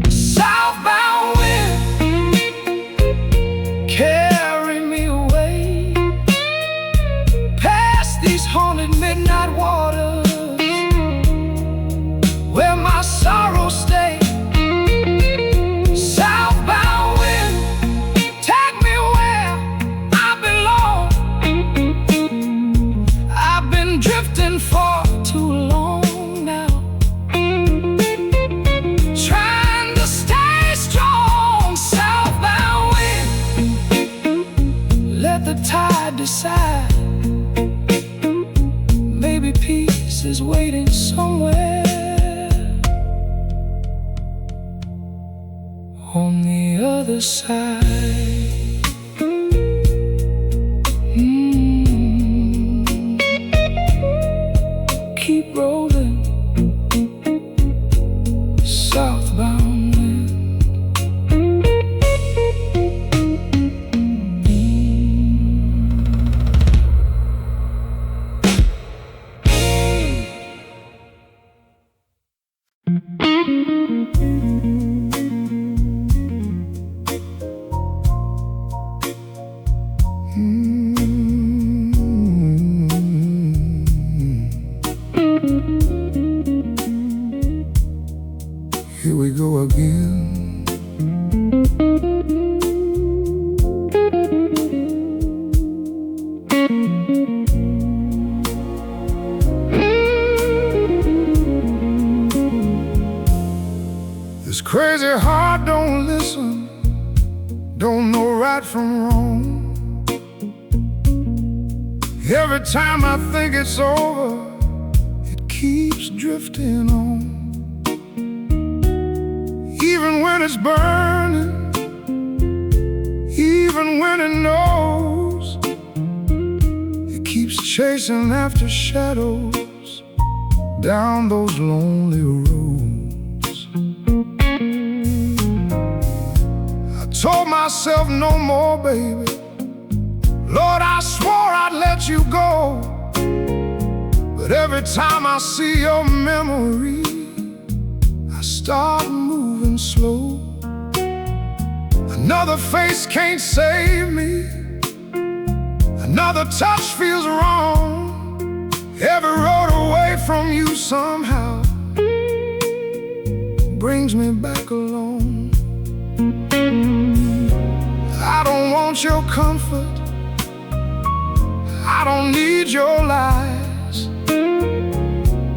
Southbound wind, carry me away past these haunted midnight waters, where my sorrows stay. Southbound wind, take me where I belong. I've been drifting far too long now, trying to stay strong. Southbound wind, let the tide decide. Maybe peace is waiting somewhere on the other side. Keep rolling, southbound wind. Here we go again. This crazy heart don't listen, don't know right from wrong. Every time I think it's over, it keeps drifting on. Even when it's burning, even when it knows, it keeps chasing after shadows down those lonely roads. I told myself no more, baby. Lord, I swore I'd let you go. But every time I see your memory, I start moving slow. Another face can't save me, another touch feels wrong. Every road away from you somehow brings me back alone. I don't want your comfort, I don't need your lies,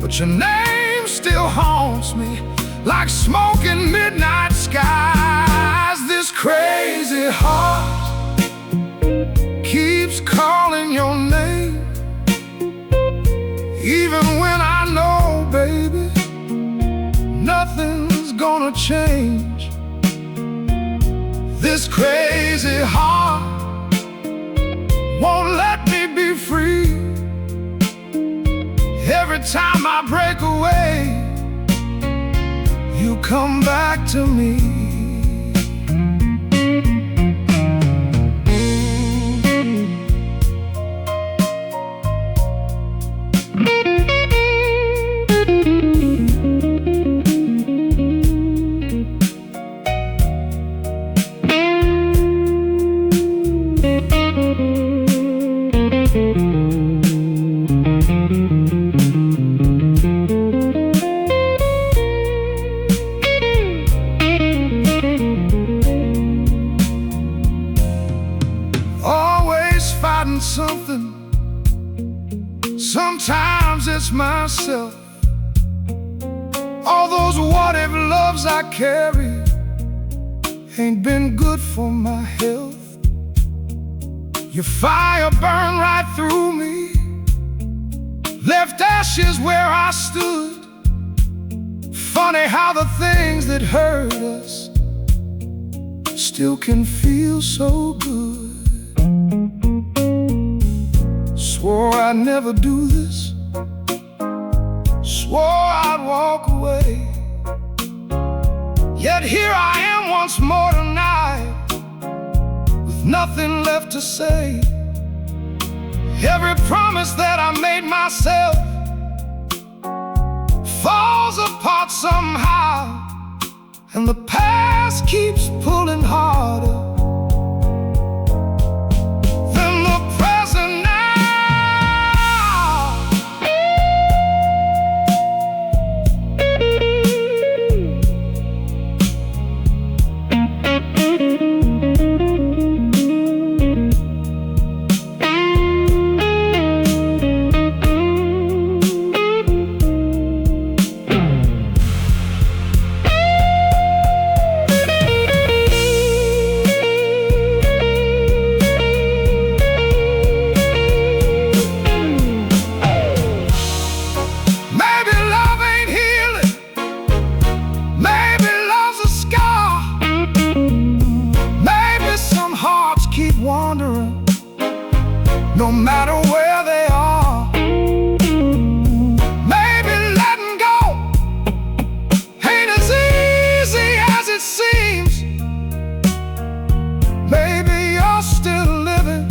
but your name still haunts me like smoke in midnight skies. This crazy heart keeps calling your name, even when I know, baby, nothing's gonna change. This crazy heart won't let me be free. Every time I break away, you come back to me. Something. Sometimes it's myself. All those what-if loves I carry ain't been good for my health. Your fire burned right through me, left ashes where I stood. Funny how the things that hurt us still can feel so good. Swore I'd never do this, swore I'd walk away, yet here I am once more tonight, with nothing left to say. Every promise that I made myself falls apart somehow, and the past keeps pulling harder than the present now. Wandering, no matter where they are. Maybe letting go ain't as easy as it seems. Maybe you're still living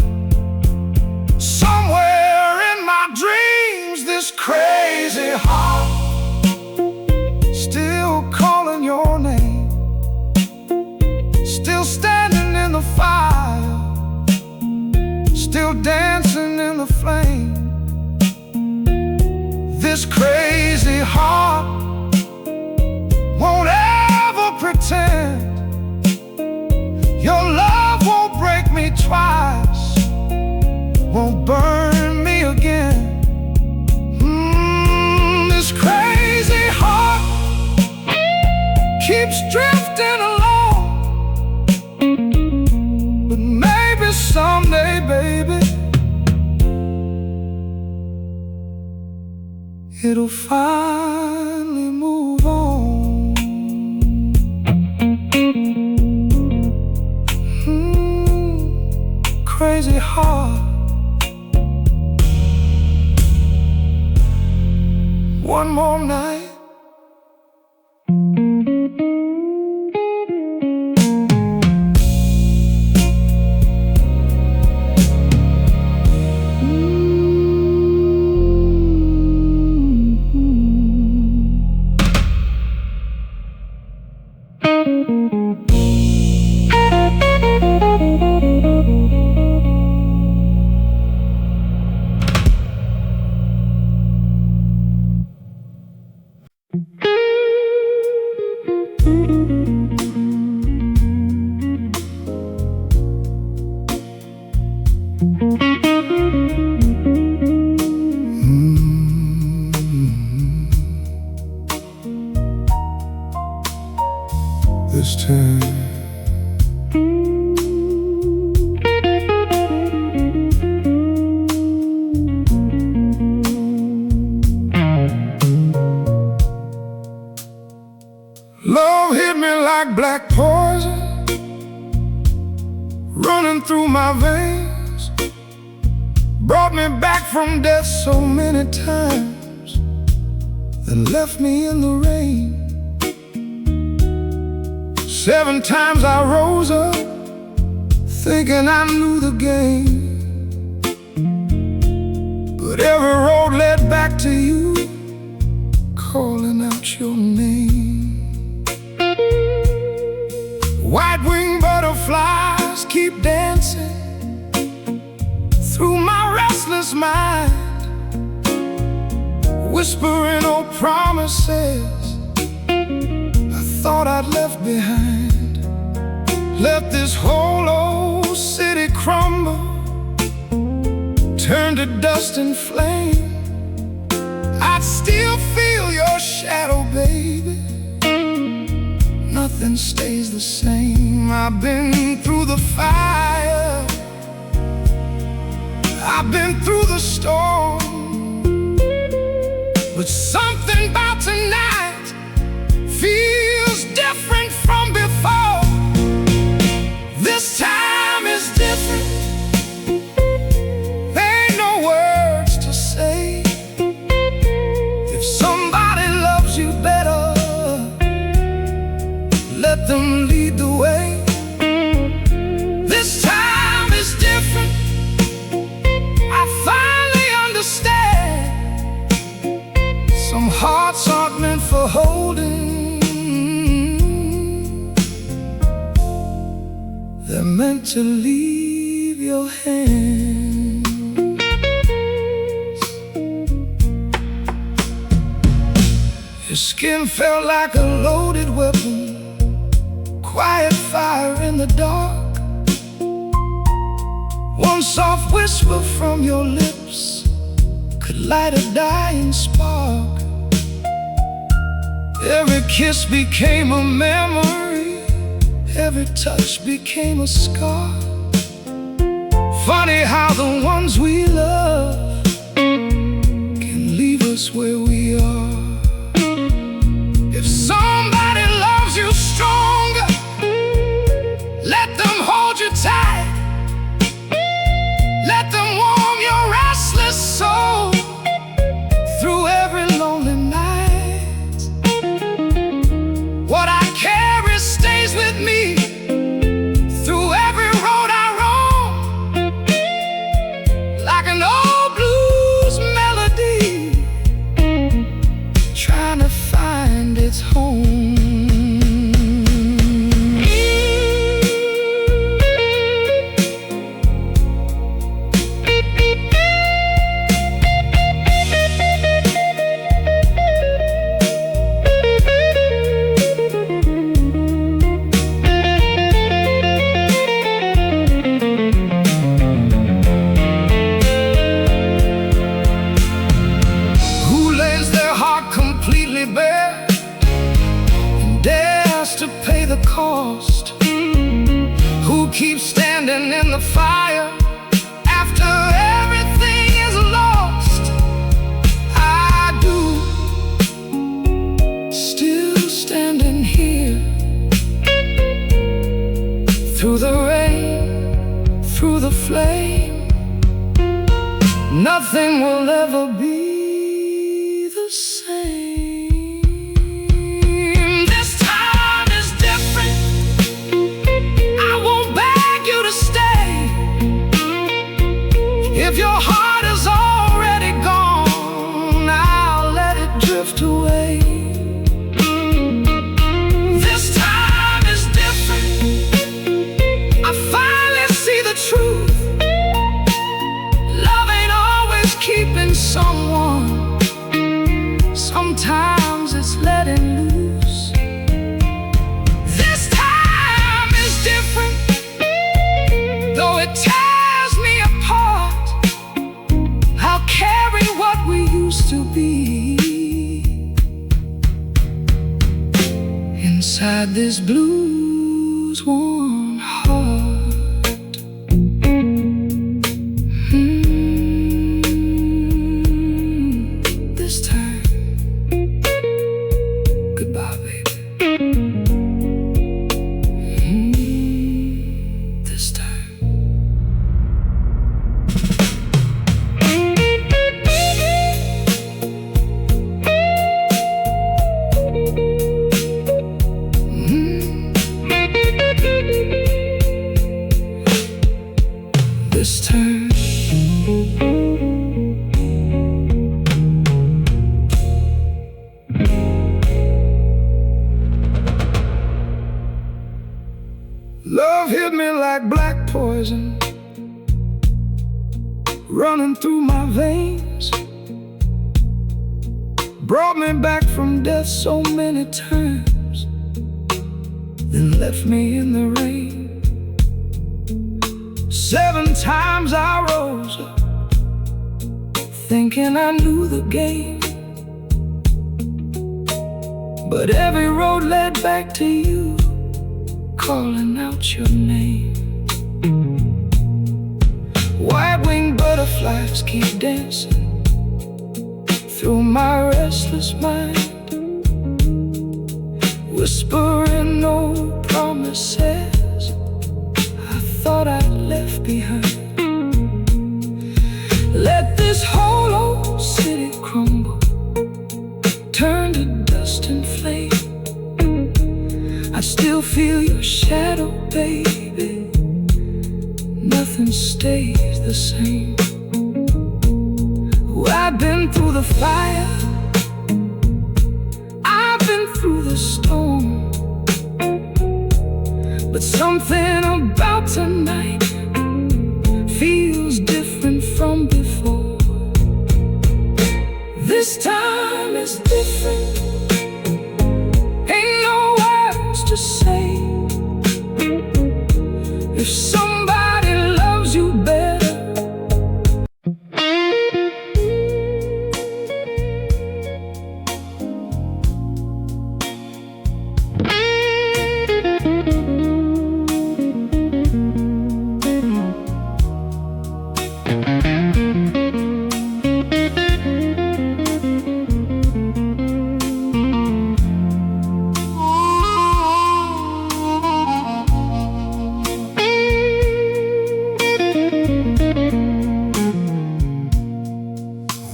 somewhere in my dreams. This crazy heart still calling your name, still standing in the fire, still dancing in the flame. This crazy heart won't ever pretend. Your love won't break me twice, won't burn me again. This crazy heart keeps drifting along, but maybe someday, baby, it'll finally move on. Crazy heart. One more night. this time. Love hit me like black poison, running through my veins. Brought me back from death so many times, then left me in the rain. 7 times I rose up, thinking I knew the game. But every road led back to you, calling out your name. White-winged butterflies keep dancing through my restless mind, whispering old promises I thought I'd left behind. Let this whole old city crumble, turn to dust and flame. I'd still feel your shadow, baby. Nothing stays the same. I've been through the fire, I've been through the storm, but something about tonight feels different from before. This time is different. There ain't no words to say. If somebody loves you better, let them lead the way. This time is different. I finally understand. Some hearts aren't meant for holding, they're meant to leave your hands. Your skin felt like a loaded weapon, quiet fire in the dark. One soft whisper from your lips could light a dying spark. Every kiss became a memory, every touch became a scar. Funny how the ones we love can leave us where we are. If somebody loves you stronger, let them hold you tight. Let them warm your restless soul through every lonely night. What I carry stays with me through every road I roam, like an old blues melody trying to find its home. Bare and dares to pay the cost? Who keeps standing in the fire after everything is lost? I do, still standing here, through the rain, through the flame. Nothing will ever be the same. If your heart is already gone, I'll let it drift away. This time is different. I finally see the truth. Love ain't always keeping someone. Sometimes it's letting loose. This time is different. Though it tears me apart, I'll carry what we used to be in inside this blues worn heart. This time, goodbye, baby. This time. This time. Love hit me like black poison, running through my veins. Brought me back from death so many times, then left me in the rain. 7 times I rose up, thinking I knew the game, but every road led back to you, calling out your name. White-winged butterflies keep dancing through my restless mind, whispering no promises I thought I'd left behind. Let this whole old city crumble, turn to dust and flame. I still feel your shadow, baby. Nothing stays the same. Oh, I've been through the fire, I've been through the storm, but something about tonight feels different from before. This time is different, ain't no words to say. If somebody loves you better,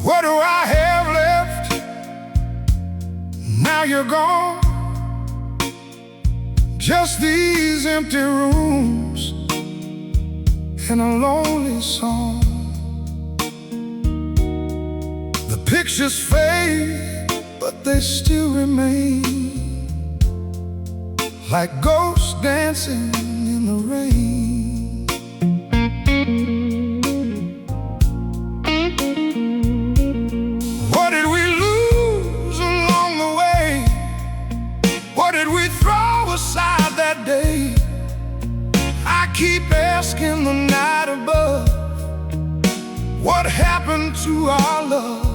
what do I have left? Now you're gone. Just these empty rooms and a lonely song. The pictures fade, but they still remain, like ghosts dancing in the rain. What did we lose along the way? What did we throw aside that day? I keep asking the night above, what happened to our love?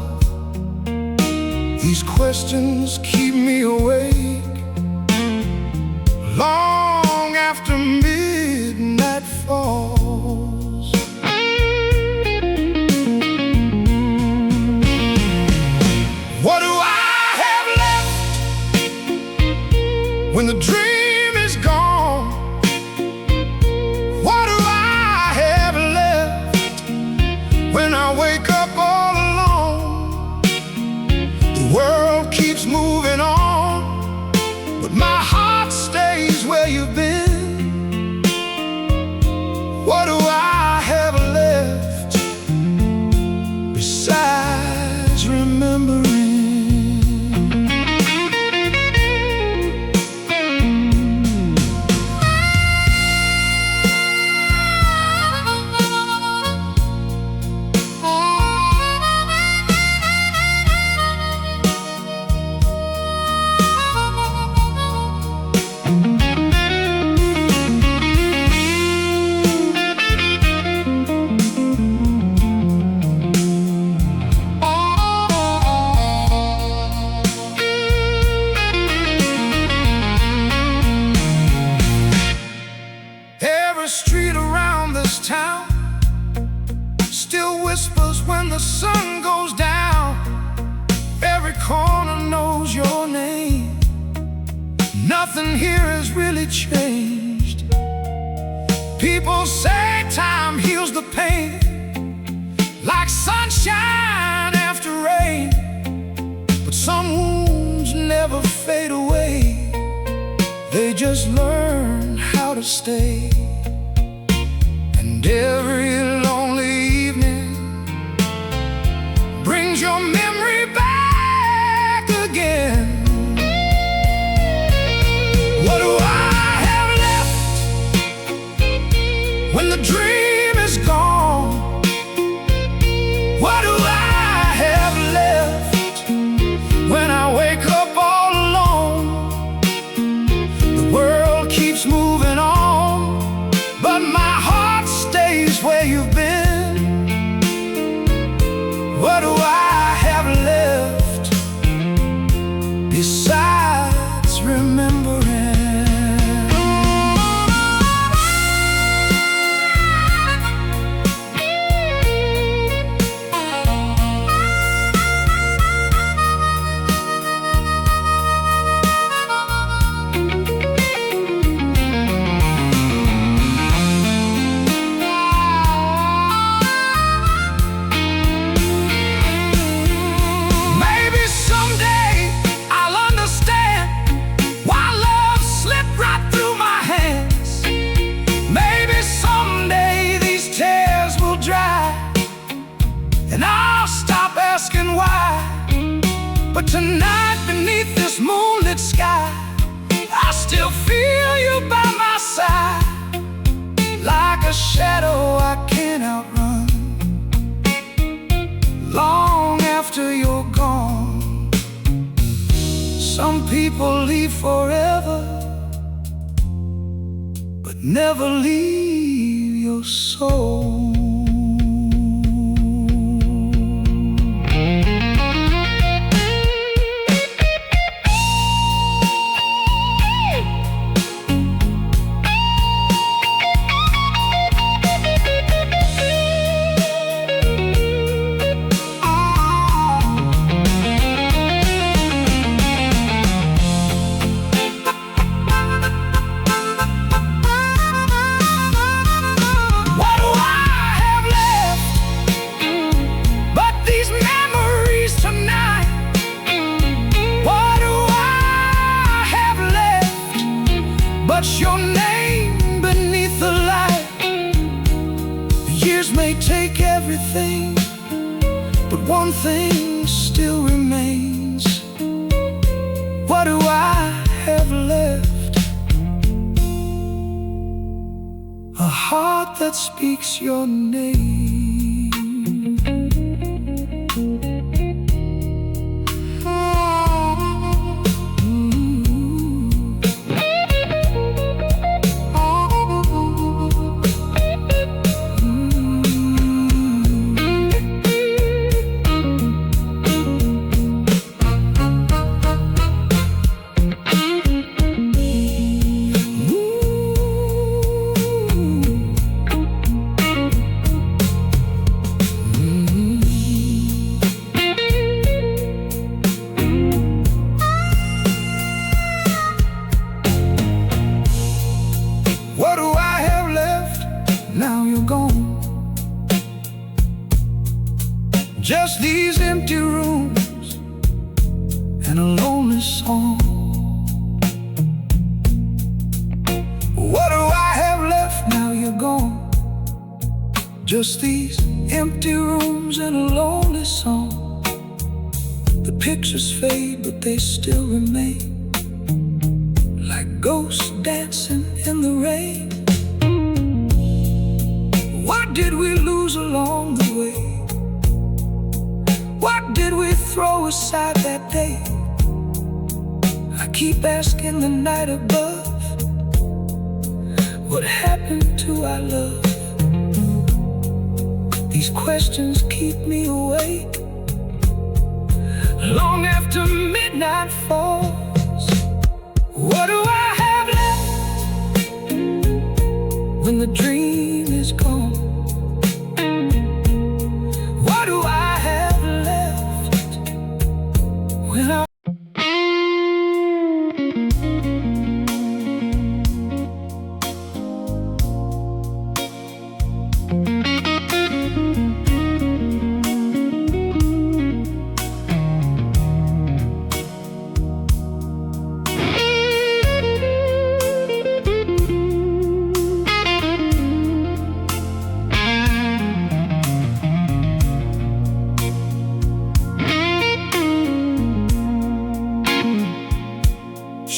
These questions keep me awake long after midnight falls. What do I have left when the dream is gone? What do I have left when I wake up all alone? The world keeps moving on, but my heart stays where nothing here has really changed. People say time heals the pain, like sunshine after rain. But some wounds never fade away, they just learn how to stay. And every lonely evening brings your memory back again. What do I have left when the dream is gone? What do I have left when I wake up all alone? The world keeps moving on, but my heart stays where you've been. What do I have left besides remembering? And I'll stop asking why. But tonight beneath this moonlit sky, I still feel you by my side, like a shadow I can't outrun. Long after you're gone, some people leave forever, but never leave your soul. But your name beneath the light. The years may take everything, but one thing still remains. What do I have left? A heart that speaks your name. What do I have left? Now you're gone. Just these empty rooms and a lonely song. What do I have left? Now you're gone. Just these empty rooms and a lonely song. The pictures fade, but they still remain, like ghosts dancing in the rain. What did we lose along the way? What did we throw aside that day? I keep asking the night above, what happened to our love? These questions keep me awake long after midnight falls. What do I have left when the dream is gone? What do I have left when I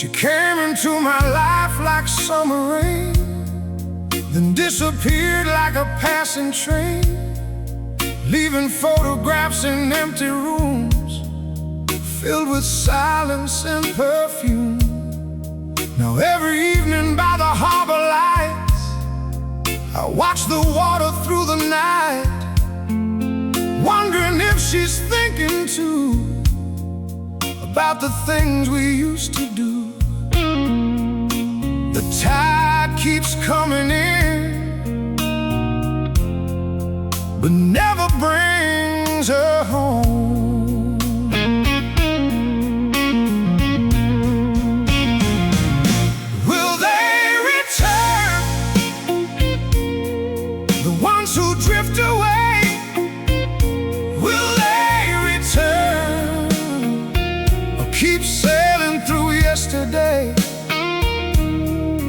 She came into my life like summer rain, then disappeared like a passing train, leaving photographs in empty rooms filled with silence and perfume. Now every evening by the harbor lights, I watch the water through the night, wondering if she's thinking too about the things we used to do. The tide keeps coming in, but never brings her home. Will they return, the ones who drift away? Will they return, or keep sailing through yesterday?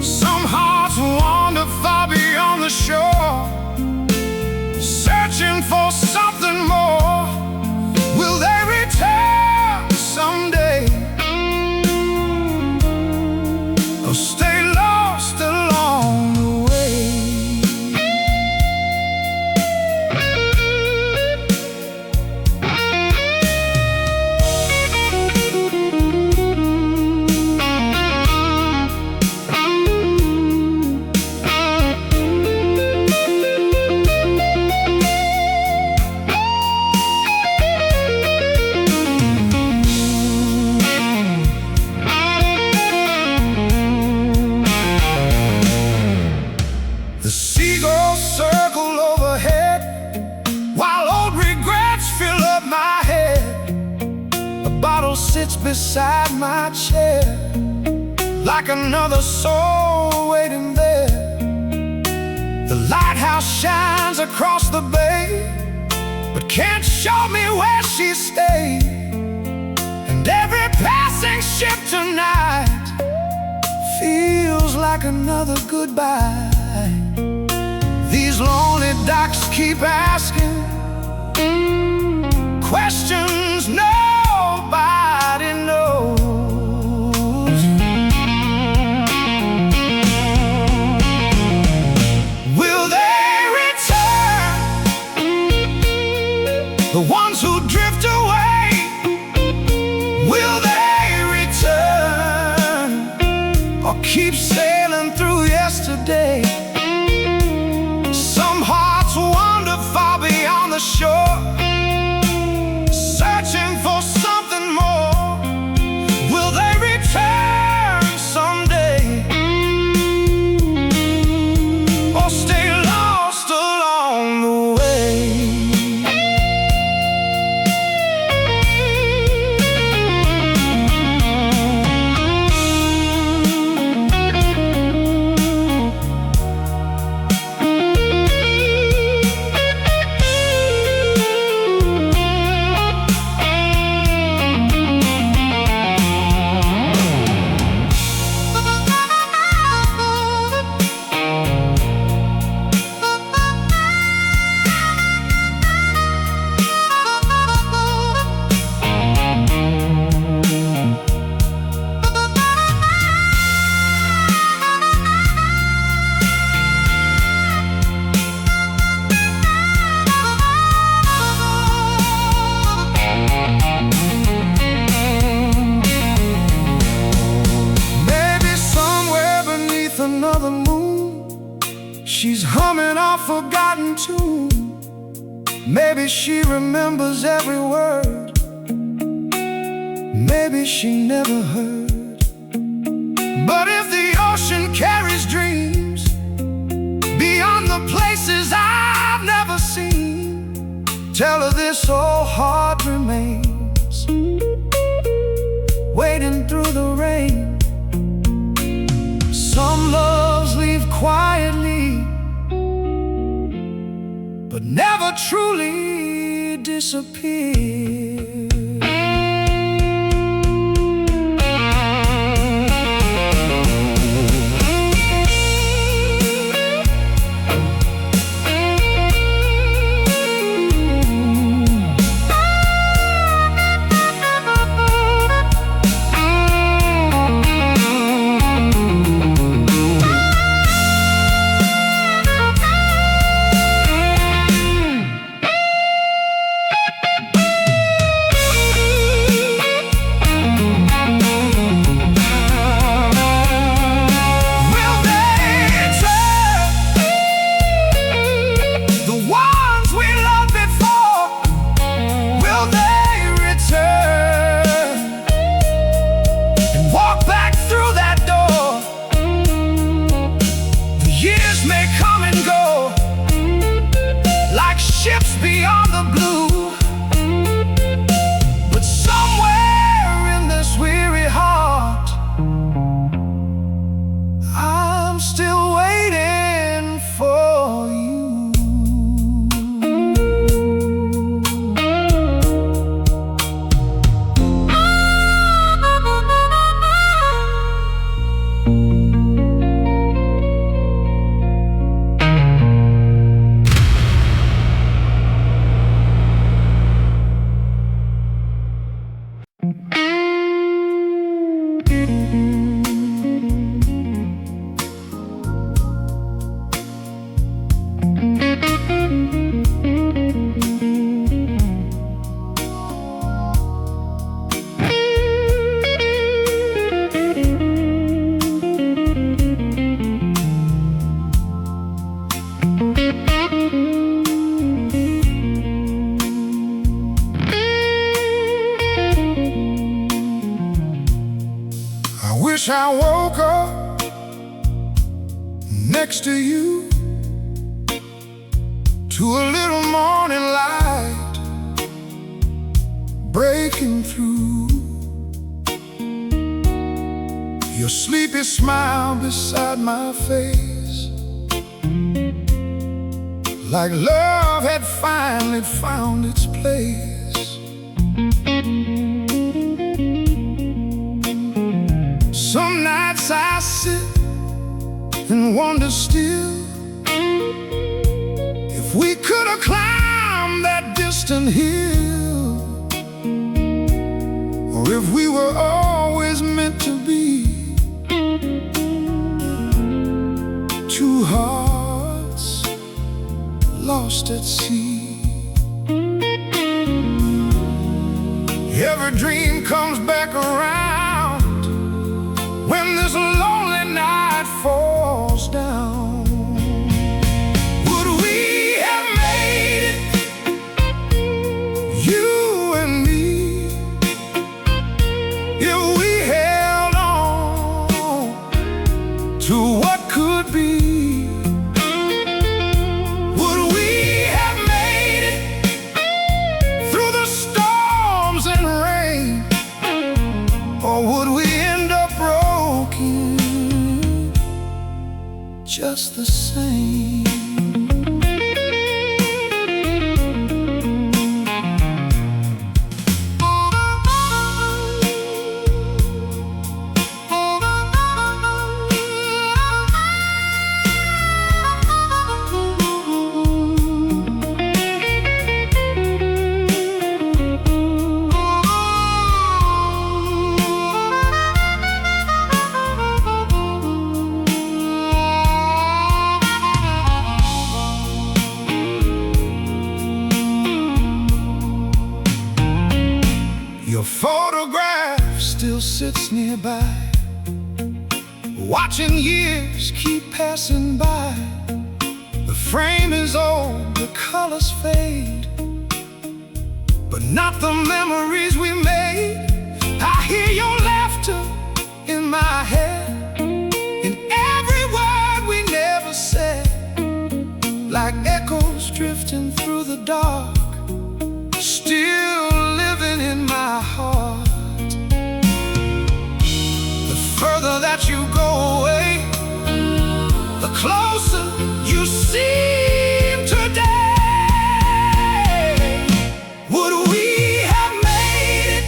Some hearts wander far beyond the shore, searching for something more. Will they return someday, or stay lost along the way? The seagulls circle overhead while old regrets fill up my head. A bottle sits beside my chair like another soul waiting there. The lighthouse shines across the bay, but can't show me where she stayed. And every passing ship tonight feels like another goodbye. These lonely docks keep asking questions nobody knows. Will they return, the ones who drift away? Will they return, or keep sailing through yesterday? Some hearts wander far beyond the shore, searching for something more. Will they return someday, or stay lost along the way? Another moon, she's humming a forgotten tune. Maybe she remembers every word, maybe she never heard. But if the ocean carries dreams beyond the places I've never seen, tell her this old heart remains, waiting through the rain. Some loves leave quietly, but never truly disappear. wish I woke up next to you, to a little morning light breaking through. Your sleepy smile beside my face, like love had finally found its place. Some nights I sit and wonder still if we could have climbed that distant hill, or if we were always meant to be. Two hearts lost at sea. Every dream comes back around when this lonely night falls down. Would we have made it, you and me, if we held on to what could be? Would we have made it through the storms and rain, or would we end up broken just the same? Your photograph still sits nearby, watching years keep passing by. The frame is old, the colors fade, but not the memories we made. I hear your laughter in my head, in every word we never said, like echoes drifting through the dark, still living in my heart. The further that you go away, the closer you seem today. Would we have made it,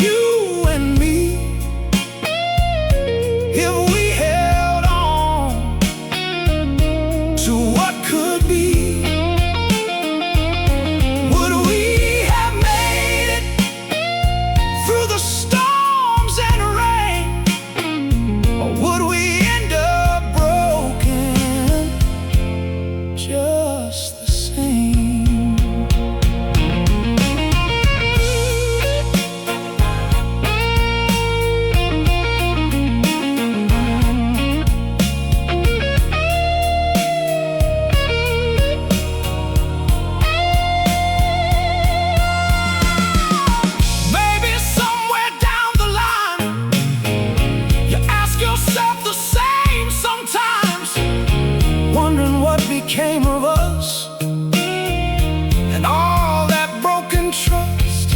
you and me, if we held on to what could be? Came of us and all that broken trust.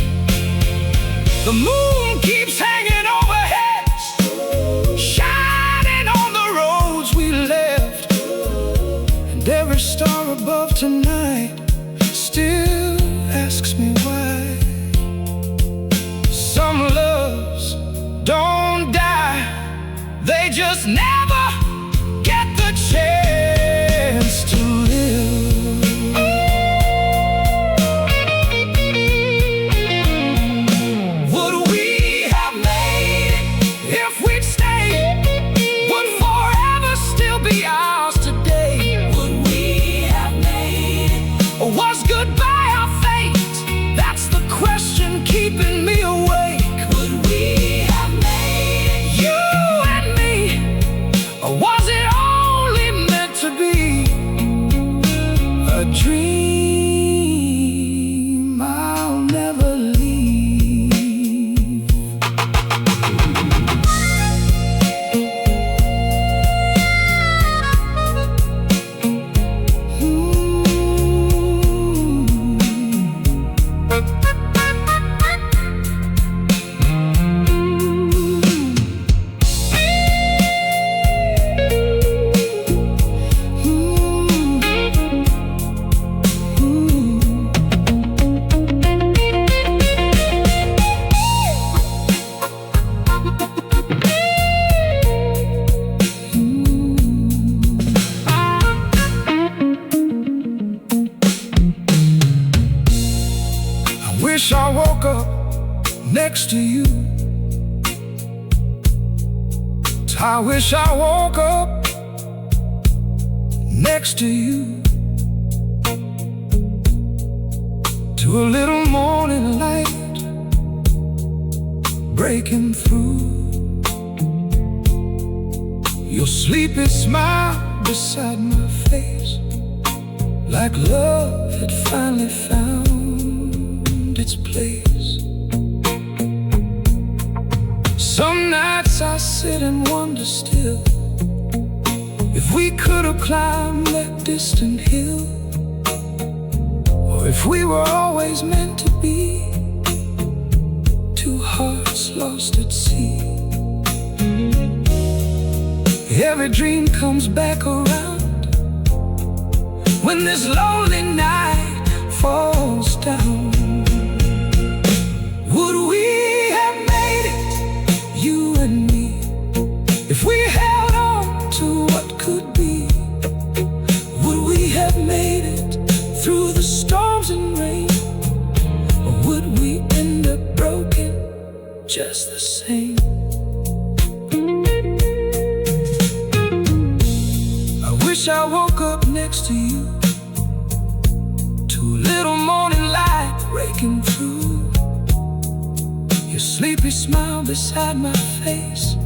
The moon keeps hanging overhead, shining on the roads we left, and every star above tonight still asks me why. Some loves don't die, they just never get the chance to live. Would we have made it if we'd stayed? Would forever still be ours today? Would we have made it? Or was goodbye our fate? That's the question keeping me awake. Would we have made it, you and me? Or was it only meant to be a dream I'll never leave? next to you. I wish I woke up next to you, to a little morning light breaking through. Your sleepy smile beside my face, like love had finally found its place. Some nights I sit and wonder still, if we could have climbed that distant hill, or if we were always meant to be two hearts lost at sea. Every dream comes back around when this lonely night falls down. Would we have made it, you and me, if we held on to what could be? Would we have made it through the storms and rain, or would we end up broken just the same? I woke up next to you, to a little morning light breaking through. Your sleepy smile beside my face,